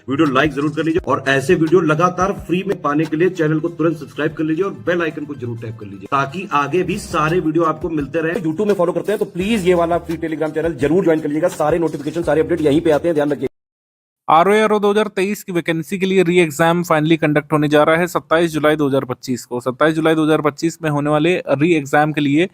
Video like जरूर कर लीजिए और ऐसे वीडियो लगातार फ्री में पाने के लिए चैनल को तुरंत सब्सक्राइब कर लीजिए और बेल आइकन को जरूर टैप कर लीजिए ताकि आगे भी सारे वीडियो आपको मिलते रहे। यूट्यूब में फॉलो करते हैं तो प्लीज ये वाला फ्री टेलीग्राम चैनल जरूर ज्वाइन कर लीजिएगा। सारे नोटिफिकेशन सारे अपडेट यहीं पे आते हैं, ध्यान रखिए। आरओ 2023 की वैकेंसी के लिए री एग्जाम फाइनली कंडक्ट होने जा रहा है 27 जुलाई 2025 को। 27 जुलाई 2025 में होने वाले री एग्जाम के लिए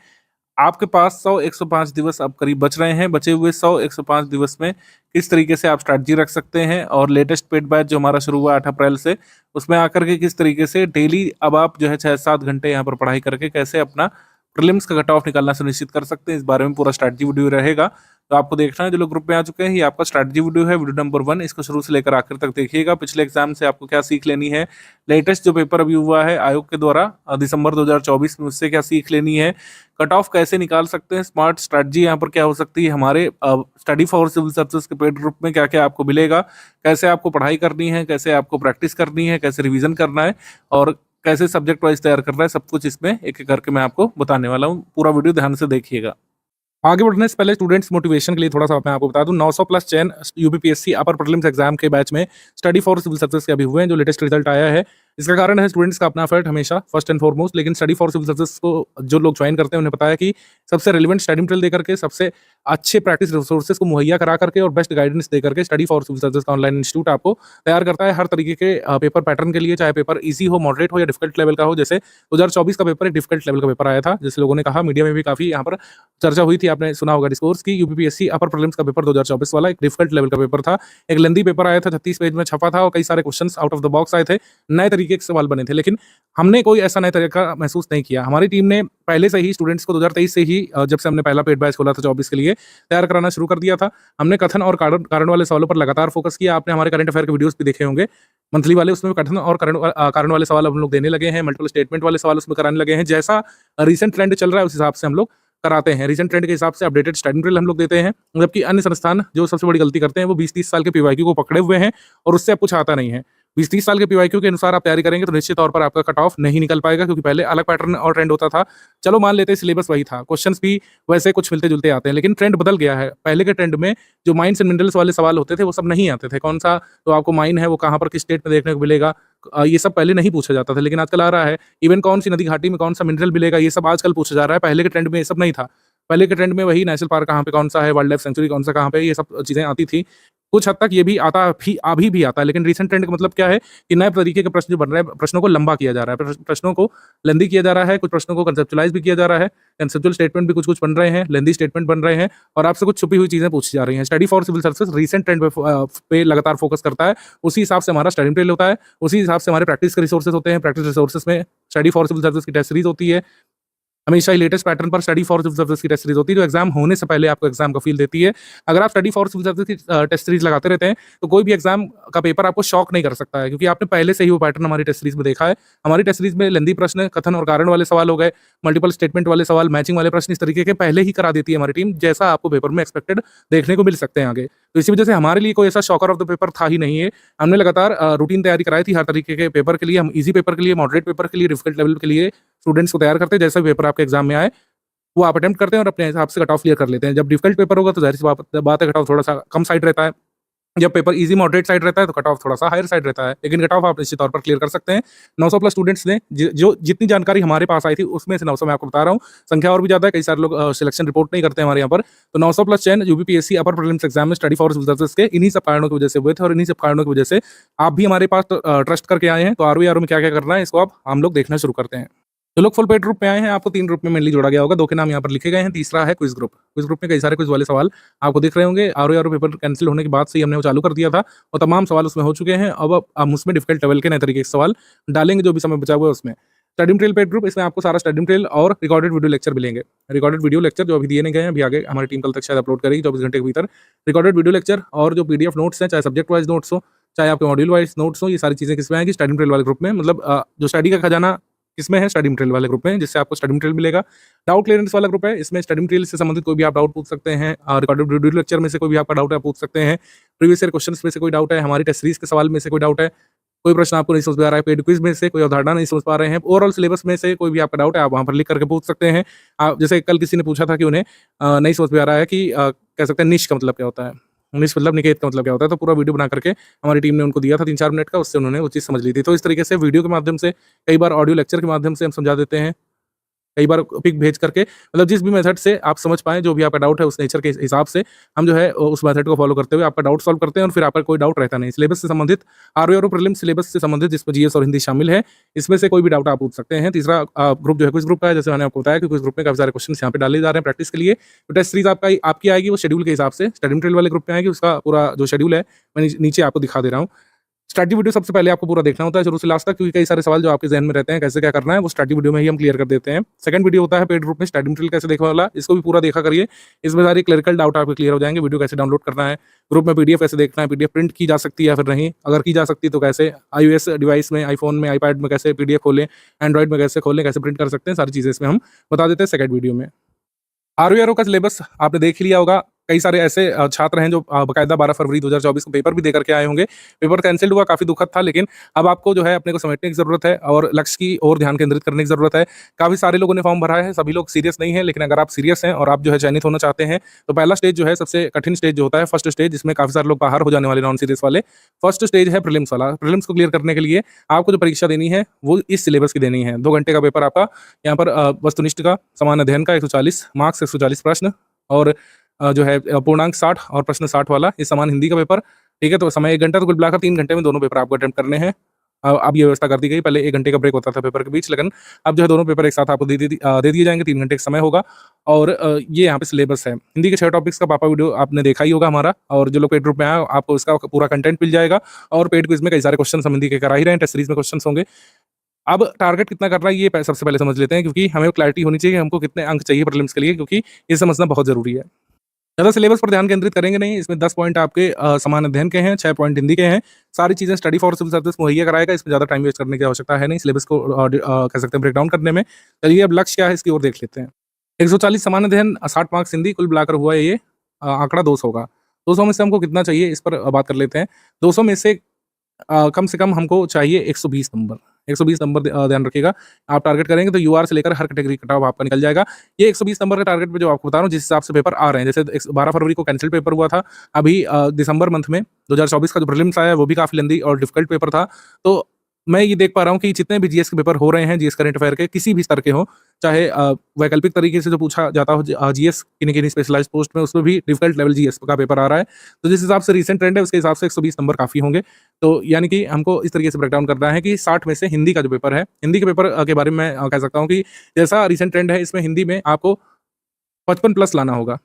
आपके पास 100-105 दिवस अब करीब बच रहे हैं। बचे हुए 100-105 दिवस में किस तरीके से आप स्ट्रैटेजी रख सकते हैं और लेटेस्ट पेड बैच जो हमारा शुरू हुआ 8 अप्रैल से, उसमें आकर के किस तरीके से डेली अब आप जो है 6-7 घंटे यहाँ पर पढ़ाई करके कैसे अपना प्रीलिम्स का कट ऑफ निकालना सुनिश्चित कर सकते हैं, इस बारे में पूरा स्ट्रैटेजी वीडियो रहेगा। तो आपको देखना है, जो लोग ग्रुप में आ चुके हैं, ये आपका स्ट्रैटेजी वीडियो है, वीडियो नंबर 1। इसको शुरू से लेकर आखिर तक देखिएगा। पिछले एग्जाम से आपको क्या सीख लेनी है, लेटेस्ट जो पेपर अभी हुआ है आयोग के द्वारा दिसंबर 2024 में, उससे क्या सीख लेनी है, कट ऑफ कैसे निकाल सकते हैं, स्मार्ट स्ट्रैटेजी यहाँ पर क्या हो सकती है, हमारे स्टडी फॉर सिविल सर्विसेज के पेड ग्रुप में क्या क्या आपको मिलेगा, कैसे आपको पढ़ाई करनी है, कैसे आपको प्रैक्टिस करनी है, कैसे रिविजन करना है और कैसे सब्जेक्ट वाइज तैयार करना है, सब कुछ इसमें एक एक करके मैं आपको बताने वाला हूँ। पूरा वीडियो ध्यान से देखिएगा। आगे बढ़ने से पहले स्टूडेंट्स मोटिवेशन के लिए थोड़ा सा मैं आपको बता दूं, 900 प्लस चयन यूपीपीएससी अपर प्रीलिम्स एग्जाम के बैच में स्टडी फॉर सिविल सर्विसेज के अभी हुए हैं, जो लेटेस्ट रिजल्ट आया है। इसका कारण है स्टूडेंट्स का अपना एफर्ट हमेशा फर्स्ट एंड फॉरमोस्ट, लेकिन स्टडी फॉर सिविल सर्विसेज को जो लोग ज्वाइन करते हैं उन्हें पता है कि सबसे रेलिवेंट स्टडी मटेरियल देकर के, सबसे अच्छे प्रैक्टिस रिसोर्सेज को मुहैया करा करके और बेस्ट गाइडेंस देकर के स्टडी फॉर सिविल सर्विसेज का ऑनलाइन इंस्टीट्यूट आपको तैयार करता है हर तरीके के पेपर पैटर्न के लिए, चाहे पेपर ईजी हो, मॉडरेट हो या डिफिकल्ट लेवल का हो। जैसे 2024 का पेपर एक डिफिकल्ट लेवल का पेपर आया था, जैसे लोगों ने कहा, मीडिया में भी काफी यहाँ पर चर्चा हुई थी, आपने सुना होगा डिस्कोर्स की। यूपीपीएससी अपर प्रीलिम्स का पेपर 2024 वाला एक डिफिकल्ट लेवल का पेपर था, एक लेंदी पेपर आया था, 36 पेज में छपा था और कई सारे questions out of the box आए थे, नए तरीके के सवाल बने थे। लेकिन हमने कोई ऐसा नया तरीका महसूस नहीं किया। हमारी टीम ने पहले से ही स्टूडेंट्स को 2023 से ही, जब से हमने पहला पेड बैच खोला था 24 के लिए, तैयार कराना शुरू कर दिया था। हमने कथन और कारण वाले सवालों पर लगातार फोकस किया। आपने हमारे करंट अफेयर के वीडियोस भी देखे होंगे मंथली वाले, उसमें कथन और कारण वाले सवाल हम लोग देने लगे हैं, मल्टीपल स्टेटमेंट वाले सवाल उसमें कराने लगे हैं। जैसा रीसेंट ट्रेंड चल रहा है उस हिसाब से हम लोग कराते हैं। रीसेंट ट्रेंड के हिसाब से अपडेटेड स्टडी मटेरियल हम लोग देते हैं, जबकि अन्य संस्थान जो सबसे बड़ी गलती करते हैं वो 20-30 साल के पीवाईक्यू को पकड़े हुए हैं और उससे अब कुछ आता नहीं है। 20-30 साल के पीवाईक्यू के अनुसार आप तैयारी करेंगे तो निश्चित तौर पर आपका कट ऑफ नहीं निकल पाएगा, क्योंकि पहले अलग पैटर्न और ट्रेंड होता था। चलो मान लेते हैं सिलेबस वही था, क्वेश्चंस भी वैसे कुछ मिलते जुलते आते हैं, लेकिन ट्रेंड बदल गया है। पहले के ट्रेंड में जो माइंस एंड मिनरल्स वाले सवाल होते थे वो सब नहीं आते थे। कौन सा तो आपको माइन है वो कहाँ पर किस स्टेट में देखने को मिलेगा, ये सब पहले नहीं पूछा जाता था, लेकिन आजकल आ रहा है। इवन कौन सी नदी घाटी में कौन सा मिनरल मिलेगा, ये सब आजकल पूछा जा रहा है। पहले के ट्रेंड में ये सब नहीं था। पहले के ट्रेंड में वही नेशनल पार्क कहाँ पे कौन सा है, वाइल्ड लाइफ सेंचुरी कौन सा कहाँ पे, ये सब चीजें आती थी। कुछ हद तक ये भी आता भी अभी भी आता है, लेकिन रीसेंट ट्रेंड का मतलब क्या है कि नए तरीके के प्रश्न जो बन रहे हैं, प्रश्नों को लंबा किया जा रहा है, प्रश्नों को लेंदी किया जा रहा है, कुछ प्रश्नों को कंसेप्चुअलाइज भी किया जा रहा है। कंसेप्चुअल स्टेटमेंट भी कुछ कुछ बन रहे हैं, लेंदी स्टेटमेंट बन रहे हैं और आपसे कुछ छुपी हुई चीजें पूछी जा रही हैं। Study for civil services recent trend पे लगातार फोकस करता है, उसी हिसाब से हमारा स्टडी मटेरियल होता है, उसी हिसाब से हमारे प्रैक्टिस के रिसोर्सेज होते हैं। प्रैक्टिस रिसोर्सेज में स्टडी फॉर सिविल सर्विसेज की टेस्ट सीरीज होती है, हमेशा ही लेटेस्ट पैटर्न पर स्टडी फॉर सिविल सर्विसेज की टेस्ट सीरीज होती है, जो एग्जाम होने से पहले आपको एग्जाम का फील देती है। अगर आप स्टडी फॉर सिविल सर्विसेज की टेस्ट सीरीज लगाते रहते हैं तो कोई भी एग्जाम का पेपर आपको शॉक नहीं कर सकता है, क्योंकि आपने पहले से ही वो पैटर्न हमारी टेस्ट सीरीज में देखा है। हमारी टेस्ट सीरीज में लेंदी प्रश्न, कथन और कारण वाले सवाल हो गए, मल्टीपल स्टेटमेंट वाले सवाल, मैचिंग वाले प्रश्न, इस तरीके के पहले ही करा देती है हमारी टीम, जैसा आपको पेपर में एक्सपेक्टेड देखने को मिल सकते हैं आगे। तो इसी वजह से हमारे लिए कोई ऐसा शॉकर ऑफ द पेपर था ही नहीं है। हमने लगातार रूटीन तैयारी कराई थी हर तरीके के पेपर के लिए। हम इजी पेपर के लिए, मॉडरेट पेपर के लिए, डिफिकल्ट लेवल के लिए स्टूडेंट्स को तैयार करते हैं। जैसा पेपर आपके एग्जाम में आए वो आप अटेम्प्ट करते हैं और अपने हिसाब से कट ऑफ क्लियर कर लेते हैं। जब डिफिकल्ट पेपर होगा तो जाहिर सी बात है, कट ऑफ थोड़ा सा कम साइड रहता है। जब पेपर इजी मॉडरेट साइड रहता है तो कट ऑफ थोड़ा सा हायर साइड रहता है, लेकिन कट ऑफ आप निश्चित तौर पर क्लियर कर सकते हैं। 900 प्लस स्टूडेंट्स ने जो जितनी जानकारी हमारे पास आई थी उसमें से 900 मैं आपको बता रहा हूँ, संख्या और भी ज्यादा है, कई सारे लोग सिलेक्शन रिपोर्ट नहीं करते हैं हमारे यहाँ पर। तो 900 प्लस चयन यूपीपीएससी अपर प्रीलिम्स एग्जाम में स्टडी फॉर सिविल सर्विसेज के इन्हीं सब कारणों की वजह से हुए थे और इन्हीं सब कारणों की वजह से आप भी हमारे पास ट्रस्ट करके आए हैं। तो आरओ में क्या क्या करना है इसको अब हम लोग देखना शुरू करते हैं। जो लोग फुल पेड ग्रुप में आए हैं, आपको 3 ग्रुप में मेनली जोड़ा गया होगा, 2 के नाम यहाँ पर लिखे गए हैं, तीसरा है क्विज ग्रुप। क्विज ग्रुप में कई सारे क्विज वाले सवाल आपको दिख रहे होंगे। आरओ पेपर कैंसिल होने के बाद से ही हमने वो चालू कर दिया था और तमाम सवाल उसमें हो चुके हैं। अब हम उसमें डिफिकल्ट लेवल के नए तरीके के सवाल डालेंगे जो भी समय बचा हुआ है उसमें। स्टडी मटेरियल पेड ग्रुप, इसमें आपको सारा स्टडी मटेरियल और रिकॉर्डेड वीडियो लेक्चर मिलेंगे। रिकॉर्डेड वीडियो लेक्चर जो अभी दिए नहीं गए हैं, अभी आगे हमारी टीम कल तक शायद अपलोड करेगी 24 घंटे के भीतर। रिकॉर्डेड वीडियो लेक्चर और जो पीडीएफ नोट्स हैं, चाहे सब्जेक्ट वाइज नोट्स हो, चाहे आपके मॉड्यूल वाइज नोट्स हो, ये सारी चीजें किसमें आएंगी? स्टडी मटेरियल वाले ग्रुप में। मतलब जो स्टडी का खजाना किसमें है? स्टडी मटेरियल वाले ग्रुप में, जिससे आपको स्टडी मटेरियल मिलेगा। डाउट क्लियरेंस वाला ग्रुप है, इसमें स्टडी मटेरियल से संबंधित कोई भी आप डाउट पूछ सकते हैं। रिकॉर्डेड वीडियो लेक्चर में से कोई भी आपका डाउट है पूछ सकते हैं। प्रीवियस ईयर क्वेश्चंस में से कोई डाउट है, हमारी टेस्ट सीरीज के सवाल में से कोई डाउट है, कोई प्रश्न आपको नहीं समझ में आ रहा है, पेड क्विज में से कोई अवधारणा नहीं समझ पा रहे हैं, ओवरऑल सिलेबस में से कोई भी आपका डाउट है, आप वहां पर लिख करके पूछ सकते हैं। आप जैसे कल किसी ने पूछा था कि उन्हें नहीं समझ में आ रहा है कि कह सकते हैं निश का मतलब क्या होता है। निष्पल्लव निकेत का मतलब क्या होता है, तो पूरा वीडियो बना करके हमारी टीम ने उनको दिया था 3-4 मिनट का, उससे उन्होंने वो चीज़ समझ ली थी। तो इस तरीके से वीडियो के माध्यम से, कई बार ऑडियो लेक्चर के माध्यम से हम समझा देते हैं, कई बार पिक भेज करके, मतलब जिस भी मेथड से आप समझ पाएँ, जो भी आपका डाउट है उस नेचर के हिसाब से हम जो है उस मेथड को फॉलो करते हुए आपका डाउट सॉल्व करते हैं और फिर आपका कोई डाउट रहता नहीं। सिलेबस से संबंधित, आरओ और प्रीलिम्स सिलेबस से संबंधित, जिसमें जीएस और हिंदी शामिल है, इसमें से कोई भी डाउट आप पूछ सकते हैं। तीसरा ग्रुप जो है क्विज़ ग्रुप का है, जैसे मैंने आपको बताया कि क्विज़ ग्रुप में काफ़ी सारे क्वेश्चंस यहाँ पे डाले जा रहे हैं प्रैक्टिस के लिए। तो टेस्ट सीरीज़ आपकी आएगी वो शेड्यूल के हिसाब से, स्टडी मटेरियल वाले ग्रुप में आएगी, उसका पूरा जो शेड्यूल है मैं नीचे आपको दिखा दे रहा हूँ। स्टडी वीडियो सबसे पहले आपको पूरा देखना होता है शुरू से लास्ट तक, क्योंकि कई सारे सवाल जो आपके ज़हन में रहते हैं, कैसे क्या करना है, वो स्टडी वीडियो में ही हम क्लियर कर देते हैं। सेकंड वीडियो होता है पेड ग्रुप में स्टडी मटेरियल कैसे देखने वाला, इसको भी पूरा देखा करिए। इसमें सारे क्लरिकल डाउट आपके क्लियर हो जाएंगे। वीडियो कैसे डाउनलोड करना है, ग्रुप में पीडीएफ कैसे देखना है, पीडीएफ प्रिंट की जा सकती है या फिर नहीं, अगर की जा सकती है तो कैसे, आईओएस डिवाइस में, आईफोन में, आईपैड में कैसे पीडीएफ खोलें, एंड्रॉइड में कैसे खोलें, कैसे प्रिंट कर सकते हैं, सारी चीज़ें इसमें हम बता देते हैं सेकंड वीडियो में। आरओ का सिलेबस आपने देख लिया होगा। कई सारे ऐसे छात्र हैं जो बाकायदा 12 फरवरी 2024 को पेपर भी दे करके आए होंगे। पेपर कैंसल्ड हुआ, काफ़ी दुखद था, लेकिन अब आपको जो है अपने को समेटने की ज़रूरत है और लक्ष्य की ओर ध्यान केंद्रित करने की ज़रूरत है। काफ़ी सारे लोगों ने फॉर्म भरा है, सभी लोग सीरियस नहीं है, लेकिन अगर आप सीरियस हैं और आप जो है चयनित होना चाहते हैं, तो पहला स्टेज जो है सबसे कठिन स्टेज जो होता है, फर्स्ट स्टेज, जिसमें काफ़ी सारे लोग बाहर हो जाने वाले नॉन सीरियस वाले। फर्स्ट स्टेज है प्रीलिम्स वाला। प्रीलिम्स को क्लियर करने के लिए आपको जो परीक्षा देनी है वो इस सिलेबस की देनी है। 2 घंटे का पेपर आपका यहाँ पर वस्तुनिष्ठ का, समान अध्ययन का 140 मार्क्स, 140 प्रश्न और जो है पूर्णांक 60 और प्रश्न 60 वाला, ये समान हिंदी का पेपर। ठीक है, तो समय 1 घंटा, तो कुल मिलाकर 3 घंटे में दोनों पेपर आपको अटेम्प्ट करने हैं। अब ये व्यवस्था कर दी गई, पहले 1 घंटे का ब्रेक होता था पेपर के बीच, लेकिन अब जो है दोनों पेपर एक साथ आपको दे दिए जाएंगे। 3 घंटे का समय होगा और ये यहाँ पे सिलेबस है। हिंदी के 6 टॉपिक्स का पापा वीडियो आपने देखा ही होगा हमारा, और जो लोग पेड ग्रुप में आए आपको इसका पूरा कंटेंट मिल जाएगा। और पेड क्विज में कई सारे क्वेश्चन हम हिंदी के करा ही रहे हैं, टेस्ट सीरीज में क्वेश्चन होंगे। अब टारगेट कितना करना है ये सबसे पहले समझ लेते हैं, क्योंकि हमें क्लैरिटी होनी चाहिए हमको कितने अंक चाहिए प्रीलिम्स के लिए, क्योंकि ये समझना बहुत जरूरी है। ज़्यादा सिलेबस पर ध्यान केंद्रित करेंगे नहीं, इसमें 10 पॉइंट आपके समान अध्ययन के हैं, 6 पॉइंट हिंदी के हैं। सारी चीज़ें स्टडी फॉर सिविल सर्विस मुहैया कराएगा, इसमें ज़्यादा टाइम वेस्ट करने की आवश्यकता है नहीं सिलेबस को कह सकते हैं ब्रेक डाउन करने में। चलिए अब लक्ष्य क्या है इसकी ओर देख लेते हैं। 140 समान अध्ययन, 60 मार्क्स हिंदी, कुल मिलाकर हुआ है ये आंकड़ा 200 का। 200 में से हमको कितना चाहिए इस पर बात कर लेते हैं। 200 में से कम से कम हमको चाहिए 120 नंबर। 120 नंबर ध्यान रखिएगा। आप टारगेट करेंगे तो यूआर से लेकर हर कैटेगरी कट ऑफ आपका निकल जाएगा। ये 120 नंबर के टारगेट पे जो आपको बता रहा हूँ, जिस हिसाब से पेपर आ रहे हैं, जैसे 12 फरवरी को कैंसिल पेपर हुआ था, अभी दिसंबर मंथ में 2024 का जो प्रीलिम्स आया है वो भी काफ़ी लेंदी और डिफिकल्ट पेपर था। तो मैं ये देख पा रहा हूँ कि जितने भी जीएस के पेपर हो रहे हैं, जीएस करंट अफेयर के किसी भी स्तर के हों, चाहे वैकल्पिक तरीके से जो पूछा जाता हो जीएस किन्हीं स्पेशलाइज्ड पोस्ट में, उसमें भी डिफिकल्ट लेवल जीएस का पेपर आ रहा है। तो जिस हिसाब से रिसेंट ट्रेंड है उसके हिसाब से 120 नंबर काफ़ी होंगे। तो यानी कि हमको इस तरीके से ब्रेकडाउन करना है कि 60 में से हिंदी का जो पेपर है, हिंदी के पेपर के बारे में मैं कह सकता हूँ कि जैसा रिसेंट ट्रेंड है, इसमें हिंदी में आपको 55 प्लस लाना होगा।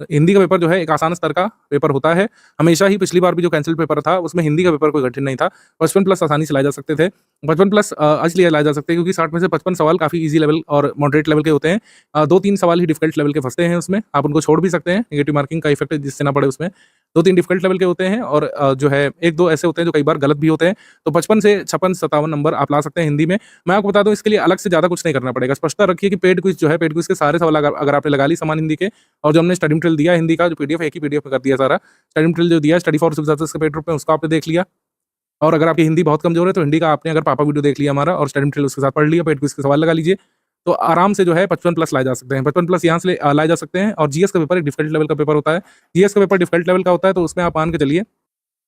हिंदी का पेपर जो है एक आसान स्तर का पेपर होता है। हमेशा ही पिछली बार भी जो कैंसिल पेपर था उसमें हिंदी का पेपर कोई कठिन नहीं था। 55 प्लस आसानी से लाए जा सकते थे। 55 प्लस इसलिए लाए जा सकते हैं क्योंकि 60 में से 55 सवाल काफ़ी ईजी लेवल और मॉडरेट लेवल के होते हैं। 2-3 सवाल ही डिफिकल्ट लेवल के फंसते हैं उसमें, आप उनको छोड़ भी सकते हैं, नेगेटिव मार्किंग का इफेक्ट जिससे ना पड़े उसमें। 2-3 डिफिकल्ट लेवल के होते हैं और जो है 1-2 ऐसे होते हैं जो कई बार गलत भी होते हैं। तो 55 से 56-57 नंबर आप ला सकते हैं हिंदी में। मैं आपको बता दूं, इसके लिए अलग से ज़्यादा कुछ नहीं करना पड़ेगा। स्पष्टता रखिए कि पेड क्विज जो है, पेड क्विज के सारे सवाल अगर आपने लगा ली समान हिंदी के, और जो हमने स्टडी मटेरियल दिया हिंदी का, जो पीडीएफ एक ही पीडीएफ में कर दिया सारा, स्टडी मटेरियल जो दिया स्टडी फॉर सिविल सर्विस के पेड ग्रुप में, उसको आपने देख लिया। और अगर आपकी हिंदी बहुत कमजोर है तो हिंदी का आपने अगर पापा वीडियो देख लिया हमारा और स्टडी मटेरियल उसके साथ पढ़ लिया, पेड क्विज के सवाल लगा लीजिए, तो आराम से जो है 55 प्लस लाए जा सकते हैं। 55 प्लस यहाँ से लाए जा सकते हैं। और जीएस का पेपर एक डिफिकल्ट लेवल का पेपर होता है। जीएस का पेपर डिफिकल्ट लेवल का होता है, तो उसमें आप मान के चलिए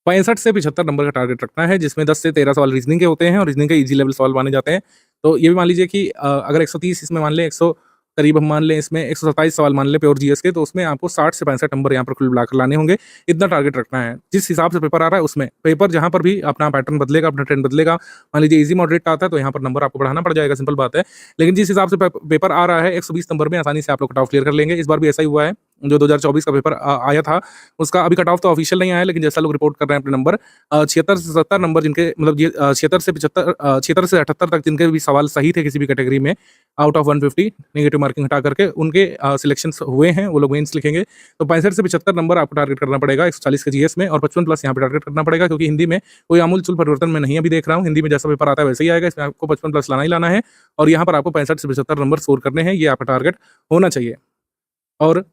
65 से 75 नंबर का टारगेट रखना है, जिसमें 10 से 13 सवाल रीजनिंग के होते हैं और रीजनिंग के इजी लेवल सवाल माने जाते हैं। तो ये भी मान लीजिए कि अगर 130 इसमें मान लें, 100 करीब हम मान लें, इसमें 127 सवाल मान लें प्योर जीएस के, तो उसमें आपको 60 से 65 नंबर यहाँ पर कुल मिलाकर लाने होंगे। इतना टारगेट रखना है। जिस हिसाब से पेपर आ रहा है उसमें, पेपर जहाँ पर भी अपना पैटर्न बदलेगा, अपना ट्रेंड बदलेगा, मान लीजिए इजी मॉडरेट का आता है तो यहाँ पर नंबर आपको बढ़ाना पड़ जाएगा, सिंपल बात है। लेकिन जिस हिसाब से पेपर आ रहा है 120 नंबर में आसानी से आप लोग कट ऑफ क्लियर कर लेंगे। इस बार भी ऐसा ही हुआ है। जो 2024 का पेपर आया था उसका अभी कट ऑफ तो ऑफिशियल नहीं आया, लेकिन जैसा लोग रिपोर्ट कर रहे हैं अपने नंबर 76 से 70 नंबर जिनके, मतलब ये 76 से 78 तक जिनके भी सवाल सही थे किसी भी कैटेगरी में, आउट ऑफ 150 नेगेटिव मार्किंग हटा करके उनके सिलेक्शंस हुए हैं, वो लोग मेंस लिखेंगे। तो 65 से 75 नंबर आपको टारगेट करना पड़ेगा 140 के जीएस में, और 55 प्लस यहाँ पे टारगेट करना पड़ेगा, क्योंकि हिंदी में कोई आमूल-चूल परिवर्तन मैं नहीं अभी देख रहा हूँ। हिंदी में जैसा पेपर आता है वैसे ही आएगा, इसमें आपको 55 प्लस लाना ही लाना है, और यहाँ पर आपको 65 से 75 नंबर स्कोर करने हैं, ये आपका टारगेट होना चाहिए। और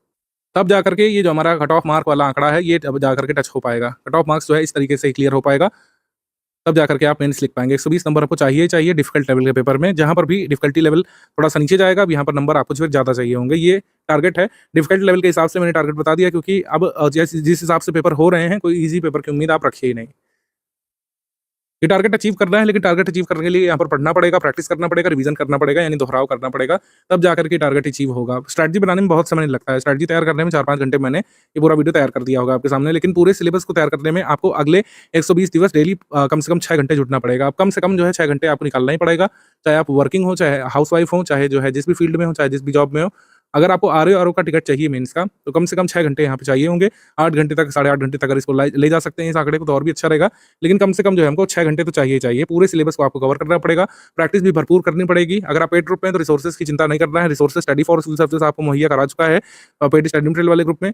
तब जाकर के ये जो हमारा कट ऑफ मार्क वाला आंकड़ा है, ये तब जाकर के टच हो पाएगा। कट ऑफ मार्क्स जो है इस तरीके से क्लियर हो पाएगा। तब जाकर के आप मेंस लिख पाएंगे। 120 नंबर आपको चाहिए ही चाहिए डिफिकल्ट लेवल के पेपर में। जहाँ पर भी डिफिकल्टी लेवल थोड़ा सा नीचे जाएगा, अब यहाँ पर नंबर आपको जो है ज़्यादा चाहिए होंगे। ये टारगेट है। डिफिकल्ट लेवल के हिसाब से मैंने टारगेट बता दिया, क्योंकि अब जिस हिसाब से पेपर हो रहे हैं, कोई ईजी पेपर की उम्मीद आप रखिए ही नहीं। ये टारगेट अचीव करना है, लेकिन टारगेट अचीव करने के लिए यहाँ पर पढ़ना पड़ेगा, प्रैक्टिस करना पड़ेगा, रिवीजन करना पड़ेगा, यानी दोहराव करना पड़ेगा, तब जाकर के टारगेट अचीव होगा। स्ट्रैटेजी बनाने में बहुत समय नहीं लगता है। स्ट्रैटेजी तैयार करने में 4-5 घंटे मैंने ये पूरा वीडियो तैयार कर दिया होगा आपके सामने, लेकिन पूरे सिलेबस को तैयार करने में आपको अगले 120 दिवस डेली कम से कम 6 घंटे जुटना पड़ेगा। अब कम से कम जो है 6 घंटे आपको निकालना ही पड़ेगा, चाहे आप वर्किंग हो, चाहे हाउसवाइफ हो, चाहे जो है जिस भी फील्ड में हो, चाहे जिस भी जॉब में हो। अगर आपको आरओ का टिकट चाहिए मेंस का, तो कम से कम 6 घंटे यहाँ पे चाहिए होंगे। 8 घंटे तक, 8.5 घंटे तक अगर इसको ले जा सकते हैं इस आंकड़े को, तो और भी अच्छा रहेगा। लेकिन कम से कम जो है हमको 6 घंटे तो चाहिए ही चाहिए। पूरे सिलेबस को आपको कवर करना पड़ेगा, प्रैक्टिस भी भरपूर करनी पड़ेगी। अगर आप पेड ग्रुप में हैं तो रिसोर्सेज की चिंता नहीं करना है। Resources study for civil services आपको मुहैया करा चुका है पेड स्टडी मटेरियल वाले ग्रुप में।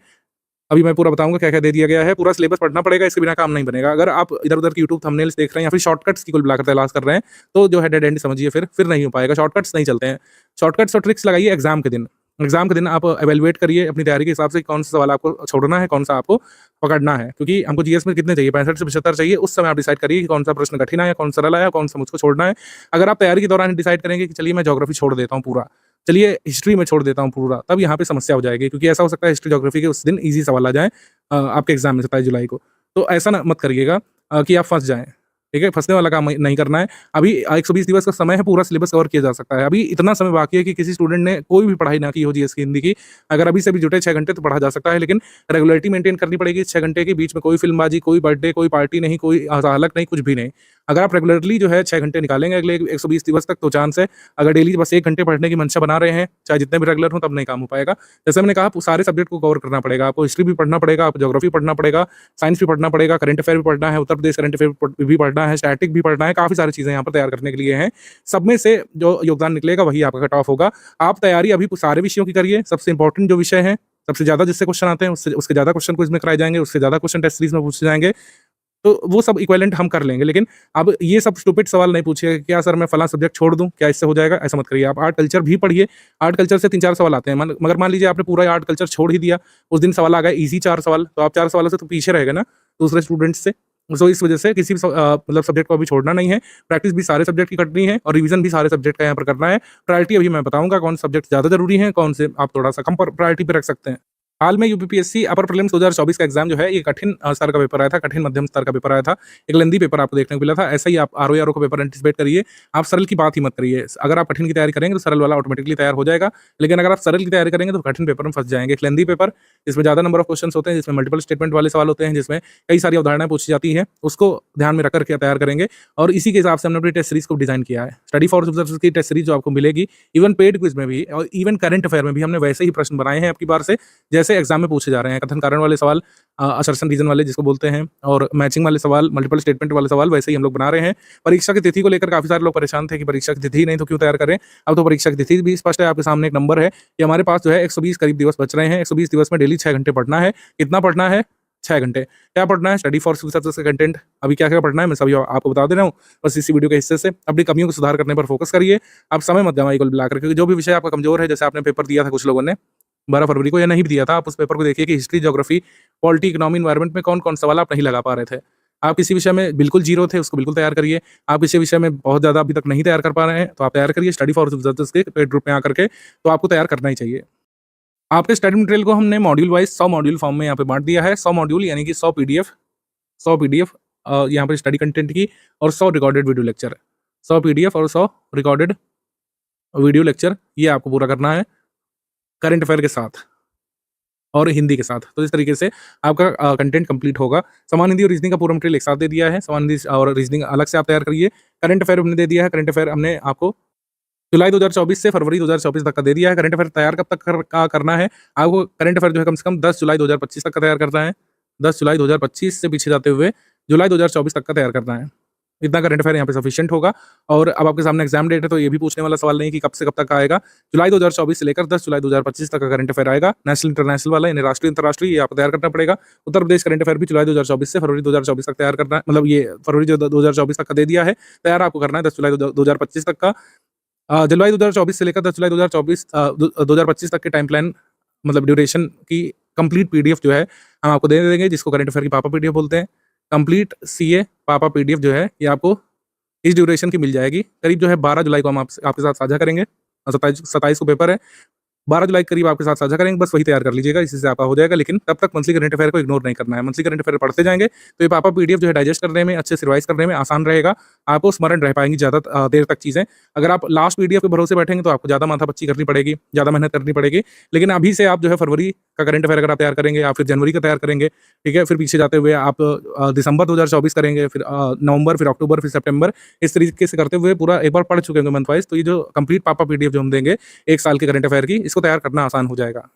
अभी मैं पूरा बताऊंगा क्या क्या दे दिया गया है। पूरा सिलेबस पढ़ना पड़ेगा, इसके बिना काम नहीं बनेगा। अगर आप इधर उधर की यूट्यूब थंबनेल्स देख रहे हैं या फिर शॉर्टकट्स की कुल मिलाकर तलाश कर रहे हैं, तो जो है डेड एंड समझिए, फिर नहीं हो पाएगा। शॉर्टकट्स नहीं चलते हैं। शॉर्टकट्स और ट्रिक्स लगाइए एग्जाम के दिन। एग्जाम के दिन आप एवेलुएट करिए अपनी तैयारी के हिसाब से, कौन सा सवाल आपको छोड़ना है, कौन सा आपको पकड़ना है। क्योंकि हमको जीएस में कितने चाहिए, 65 से 75 चाहिए। उस समय आप डिसाइड करिए कि कौन सा प्रश्न कठिन है, कौन सा सरल है, कौन सा मुझको छोड़ना है। अगर आप तैयारी के दौरान डिसाइड करेंगे कि चलिए मैं ज्योग्राफी छोड़ देता हूँ पूरा, चलिए हिस्ट्री में छोड़ देता हूँ पूरा, तब यहाँ पे समस्या हो जाएगी। क्योंकि ऐसा हो सकता है हिस्ट्री ज्योग्राफी के उस दिन ईजी सवाल आ जाए आपके एग्जाम में 27 जुलाई को। तो ऐसा ना मत करिएगा कि आप फंस जाएं। ठीक है, फंसने वाला काम नहीं करना है। अभी 120 दिवस का समय है, पूरा सिलेबस कवर किया जा सकता है। अभी इतना समय बाकी है कि किसी स्टूडेंट ने कोई भी पढ़ाई ना की हो जीएस की, हिंदी की, अगर अभी से भी जुटे 6 घंटे तो पढ़ा जा सकता है। लेकिन रेगुलरिटी मेंटेन करनी पड़ेगी। 6 घंटे के बीच में कोई फिल्मबाजी, कोई बर्थडे, कोई पार्टी नहीं, कोई हलक नहीं, कुछ भी नहीं। अगर आप रेगुलरली जो है 6 घंटे निकालेंगे अगले 120 दिवस तक, तो चांस है। अगर डेली बस 1 घंटे पढ़ने की मंशा बना रहे हैं, चाहे जितने भी रेगुलर हो, तब नहीं काम हो पाएगा। जैसे मैंने कहा, सारे सब्जेक्ट को कवर करना पड़ेगा। आपको हिस्ट्री भी पढ़ना पड़ेगा, आपको ज्योग्राफी पढ़ना पड़ेगा, साइंस भी पढ़ना पड़ेगा, करंट अफेयर भी पढ़ना है, उत्तर प्रदेश करंट अफेयर भी पढ़ना है, स्टैटिक भी पढ़ना है। काफी सारी चीजें यहाँ पर तैयार करने के लिए हैं। सब में से जो योगदान निकलेगा वही आपका कट ऑफ होगा। आप तैयारी अभी सारे विषयों की करिए। सबसे इंपॉर्टेंट जो विषय है, सबसे ज्यादा जिससे क्वेश्चन आते हैं, उसके ज्यादा क्वेश्चन क्विज में कराए जाएंगे, उससे ज्यादा क्वेश्चन टेस्ट सीरीज में पूछे जाएंगे, तो वो सब इक्विवेलेंट हम कर लेंगे। लेकिन अब ये सब स्टूपिड सवाल नहीं पूछिएगा, क्या सर मैं फला सब्जेक्ट छोड़ दूं, क्या इससे हो जाएगा, ऐसा मत करिए। आप आर्ट कल्चर भी पढ़िए। आर्ट कल्चर से 3-4 सवाल आते हैं, मगर मान लीजिए आपने पूरा आर्ट कल्चर छोड़ ही दिया, उस दिन सवाल आ गए इजी 4 सवाल, तो आप 4 सवालों से तो पीछे रह गए ना दूसरे स्टूडेंट्स से। सो इस वजह से किसी भी मतलब सब्जेक्ट को अभी छोड़ना नहीं है। प्रैक्टिस भी सारे सब्जेक्ट की करनी है और रिवीजन भी सारे सब्जेक्ट का यहाँ पर करना है। प्रायोरिटी अभी मैं बताऊंगा कौन सब्जेक्ट ज्यादा जरूरी है, कौन से आप थोड़ा सा कम प्रायोरिटी पे रख सकते हैं। हाल में यूपीपीएससी अपर प्रीलिम्स 2024 का एग्जाम जो है, ये कठिन स्तर का पेपर आया था, कठिन मध्यम स्तर का पेपर आया था। एक लेंदी पेपर आपको देखने को मिला था। ऐसा ही आप आरओ का पेपर एंटिसिपेट करिए। आप सरल की बात ही मत करिए। अगर आप कठिन की तैयारी करेंगे तो सरल वाला ऑटोमेटिकली तैयार हो जाएगा। लेकिन अगर आप सरल की तैयारी करेंगे तो कठिन पेपर में फंस जाएंगे। एक लेंदी पेपर जिसमें ज्यादा नंबर ऑफ क्वेश्चन होते हैं, जिसमें मल्टीपल स्टेटमेंट वाले सवाल होते हैं, जिसमें कई सारी अवधारणाएं पूछी जाती है, उसको ध्यान में रख करके तैयार करेंगे। और इसी के हिसाब से हमने अपनी टेस्ट सीरीज को डिजाइन किया है। स्टडी फॉर सर्विसेज की टेस्ट सीरीज जो आपको मिलेगी, इवन पेड क्विज में भी और इवन करंट अफेयर में भी हमने वैसे ही प्रश्न बनाए हैं आपकी बार से, जैसे एग्जाम में पूछे जा रहे हैं। कथन कारण वाले सवाल, असर्शन रीजन वाले जिसको बोलते हैं, और मैचिंग वाले सवाल, मल्टीपल स्टेटमेंट वाले सवाल वैसे ही हम लोग बना रहे हैं। परीक्षा की तिथि को लेकर काफी सारे लोग परेशान थे कि परीक्षा की तिथि नहीं तो क्यों तैयार करें। अब तो परीक्षा की तिथि भी स्पष्ट है, आपके सामने एक नंबर है कि हमारे पास जो है 120 करीब दिवस बच रहे हैं। 120 दिवस में डेली 6 घंटे पढ़ना है। कितना पढ़ना है? 6 घंटे। क्या पढ़ना है? स्टडी फॉर सिविल सर्विसेज का कंटेंट। अभी क्या क्या पढ़ना है मैं सभी आपको बता दे रहा हूँ। बस इसी वीडियो के हिस्से से अपनी कमियों को सुधार करने पर फोकस करिए। आप समय मत गवाइए कुल मिलाकर, क्योंकि जो भी विषय आपका कमजोर है, जैसे आपने पेपर दिया था कुछ लोगों ने 12 फरवरी को, या नहीं भी दिया था, आप उस पेपर को देखिए कि history, geography, polity, economy, environment में कौन कौन सवाल आप नहीं लगा पा रहे थे। आप किसी विषय में बिल्कुल जीरो थे, उसको बिल्कुल तैयार करिए। आप किसी विषय में बहुत ज्यादा अभी तक नहीं तैयार कर पा रहे हैं, तो आप तैयार करिए स्टडी फॉर सर्विसेज के पेड ग्रुप में आकर के। तो आपको तैयार करना ही चाहिए। आपके स्टडी मटेरियल को हमने मॉड्यूल वाइज 100 मॉड्यूल फॉर्म में यहाँ पे बांट दिया है। 100 मॉड्यूल यानी कि 100 पीडीएफ यहाँ पर स्टडी कंटेंट की, और 100 रिकॉर्डेड वीडियो लेक्चर। 100 पीडीएफ और 100 रिकॉर्डेड वीडियो लेक्चर, ये आपको पूरा करना है करंट अफेयर के साथ और हिंदी के साथ। तो इस तरीके से आपका कंटेंट कंप्लीट होगा। समान हिंदी और रीजनिंग का पूरा मटेरियल एक साथ दे दिया है। समान हिंदी और रीजनिंग अलग से आप तैयार करिए। करंट अफेयर हमने दे दिया है। करंट अफेयर हमने आपको जुलाई 2024 से फरवरी 2024 तक का दे दिया है। करंट अफेयर तैयार कब तक का करना है आपको? करंट अफेयर जो है कम से कम 10 जुलाई 2025 तक का तैयार करना है। 10 जुलाई 2025 से पीछे जाते हुए जुलाई 2024 तक का तैयार करना है। इतना करंट अफेयर यहाँ पे सफिशिएंट होगा। और अब आपके सामने एग्जाम डेट है, तो ये भी पूछने वाला सवाल नहीं कि कब से कब तक आएगा। जुलाई 2024 से लेकर 10 जुलाई 2025 तक का करंट अफेयर आएगा। नेशनल इंटरनेशनल वाला, यानी राष्ट्रीय अंतर्राष्ट्रीय, ये आपको तैयार करना पड़ेगा। उत्तर प्रदेश करंट अफेयर भी जुलाई 2024 से फरवरी 2024 तक तैयार करना है। मतलब ये फरवरी 2024 तक का दे दिया है, तैयार आपको करना है 10 जुलाई 2025 तक का। जुलाई 2024 से लेकर 10 जुलाई 2025 तक के टाइम प्लान, मतलब ड्यूरेशन की कंप्लीट पीडीएफ जो है हम आपको दे देंगे, जिसको करंट अफेयर की पापा पीडीएफ बोलते हैं। कंप्लीट सीए पापा पीडीएफ जो है ये आपको इस ड्यूरेशन की मिल जाएगी। करीब जो है 12 जुलाई को हम आपके साथ साझा करेंगे। 27 को पेपर है, 12 जुलाई के करीब आपके साथ साझा करेंगे, बस वही तैयार कर लीजिएगा, इसी से आपका हो जाएगा। लेकिन तब तक मंथली करंट अफेयर को इग्नोर नहीं करना है। मंथली करंट अफेयर पढ़ते जाएंगे तो ये पापा पीडीएफ जो है डाइजेस्ट करने में, अच्छे से रिवाइज करने में आसान रहेगा। आपको स्मरण रह पाएंगी ज़्यादा देर तक चीज़ें। अगर आप लास्ट पीडीएफ के भरोसे बैठेंगे तो आपको ज़्यादा माथापच्ची करनी पड़ेगी, ज़्यादा मेहनत करनी पड़ेगी। लेकिन अभी से आप जो है फरवरी का करंट अफेयर अगर आप तैयार करेंगे या फिर जनवरी का तैयार करेंगे, ठीक है, फिर पीछे जाते हुए आप दिसंबर 2024 करेंगे, फिर नवंबर, फिर अक्टूबर, फिर सितंबर, इस तरीके से करते हुए पूरा एक बार पढ़ चुके होंगे मंथ वाइज, तो ये जो कंप्लीट पापा पीडीएफ जो हम देंगे 1 साल के करंट अफेयर की, इसको तैयार करना आसान हो जाएगा।